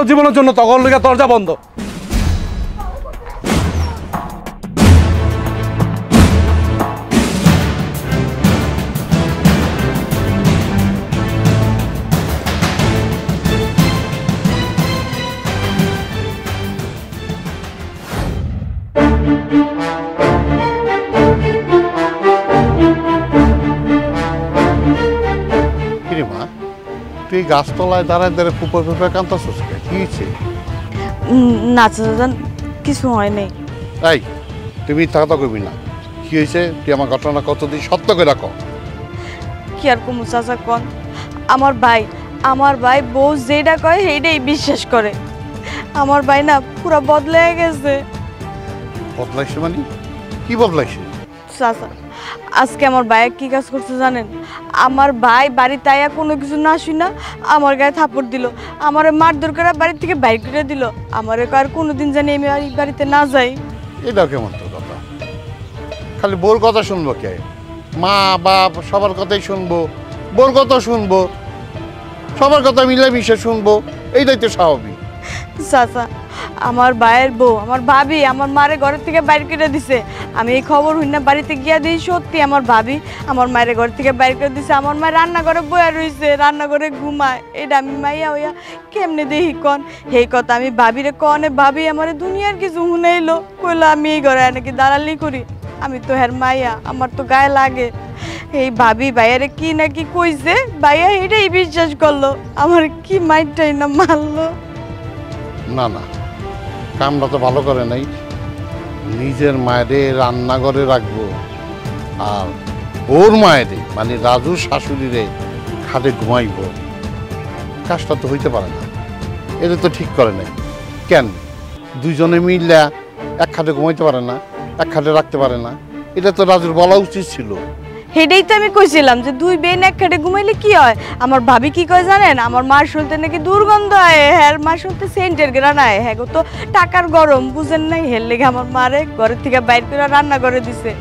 Speaker 3: জীবনের জন্য তখন লেগে দরজা বন্ধ।
Speaker 13: তুই গাছতলায় দাঁড়ায় দাঁড়ায় ফুপে ফুপে কান্তাছিস, কি হয়েছে?
Speaker 12: না চাচা, কিছু হয় নাই।
Speaker 13: এই তুমি মিথ্যা কথা কইবি না। কি হয়েছে তুই আমার ঘটনা কতদিন সত্য করে রাখো।
Speaker 12: কি আর কমু চাচা কন, আমার ভাই বউ যেটা কয় সেইটাই বিশ্বাস করে। আমার ভাই না পুরা বদলে গেছে।
Speaker 13: বদলাইছে মানে কি বদলাইছে?
Speaker 12: চাচা আজকে আমার ভাই কি কাজ করছে জানেন? আমার ভাই বাড়িতে আয়া কোনো কিছু না শুনা আমার গায়ে থাপড় দিল, আমার মারধর করে বাড়ি থেকে বাইর করে দিল। আমার আর কোনোদিন জানি আমি আর এই বাড়িতে না যাই।
Speaker 13: এটা কেমন তো কথা? খালি বোর কথা শুনবো কে? মা বাপ সবার কথাই শুনবো, বোর কথা শুনবো, সবার কথা মিলেমিশে শুনবো, এইটাই তো স্বাভাবিক।
Speaker 12: চাচা আমার ভাইয়ের বউ আমার ভাবি আমার মারে ঘরের থেকে বাইর করে দিছে। আমি এই খবর হই না বাড়িতে গিয়া দিই সত্যি আমার ভাবি আমার মায়ের ঘর থেকে বাইর করে দিছে। আমার মায়ের রান্নাঘরে বয়া রইছে, রান্নাঘরে ঘুমায়। এটা আমি মাইয়া হইয়া কেমনে দেখি কন? এই কথা আমি ভাবিরে কনে, ভাবি আমার দুনিয়ার কিছু শুনেইলো, কইলো আমি এই ঘরে নাকি দালালি করি। আমি তো হের মাইয়া, আমার তো গায়ে লাগে। এই ভাবি ভাইয়ারে কি নাকি কইছে, ভাইয়া এটাই বিশ্বাস করলো। আমার কি মাইটাই না মারলো।
Speaker 13: না না, কামটা তো ভালো করে নাই। নিজের মায়েরে রান্নাঘরে রাখবো আর ওর মায়েরে মানে রাজুর শাশুড়িরে খাটে ঘুমাইব, কাজটা তো হইতে পারে না। এটা তো ঠিক করে নাই। কেন দুইজনে মিললে এক খাটে ঘুমাইতে পারে না, এক খাটে রাখতে পারে না? এটা তো রাজুর বলা উচিত ছিল।
Speaker 12: সেটাই তো আমি কইছিলাম যে দুই বেন এক খাটে ঘুমাইলে কি হয়। আমার ভাবি কি কয় জানেন? আমার মার শুনতে নাকি দুর্গন্ধ হয়, হ্যাঁ মার শুনতে সেন্টের গ্রান হয়। হ্যাঁ তো টাকার গরম বুঝেন নাই, হের লেগে আমার মারে ঘরের থেকে বাইর করে রান্না করে দিছে।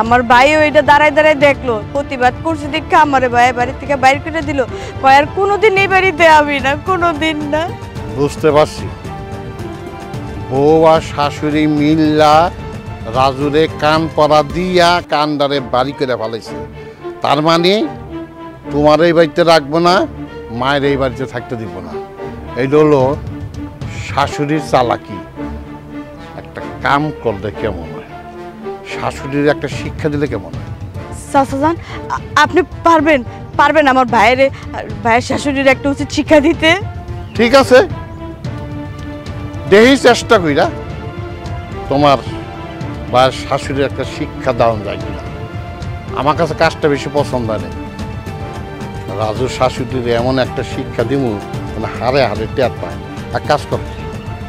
Speaker 12: আমার ভাইও এটা দাঁড়ায় দাঁড়ায় দেখলো, প্রতিবাদ করছে দেখে আমারে ভাই বাড়ির থেকে বাইর করে দিল। কয় আর কোনোদিন এই বাড়িতে আমি না, কোনোদিন না।
Speaker 13: বুঝতে পারছি, বউ আর শাশুড়ি মিল্লা রাজুরে কান পরা দিয়া কানদারে বাড়ি করে ফেলাইছে। তার মানে তোমার এই বাড়িতে রাখবো না, মায়ের এই বাড়িতে থাকতে দিব না। এই হলো শাশুড়ির চালাকি। একটা কাম করলে কেমন হয়? শাশুড়ির একটা শিক্ষা দিলে কেমন হয়?
Speaker 12: চাচাজান আপনি পারবেন আমার ভাইয়ের শাশুড়ির একটা উচিত শিক্ষা দিতে?
Speaker 13: ঠিক আছে, দেহি চেষ্টা কইরা তোমার বা শাশুড়ির একটা শিক্ষা দেওয়া যায় কিনা। আমার কাছে কাজটা বেশি পছন্দ নেই। রাজুর শাশুড়ির এমন একটা শিক্ষা দিব মানে হারে হারে টের পায়। এক কাজ করো,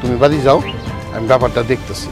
Speaker 13: তুমি বাড়ি যাও, আমি ব্যাপারটা দেখতেছি।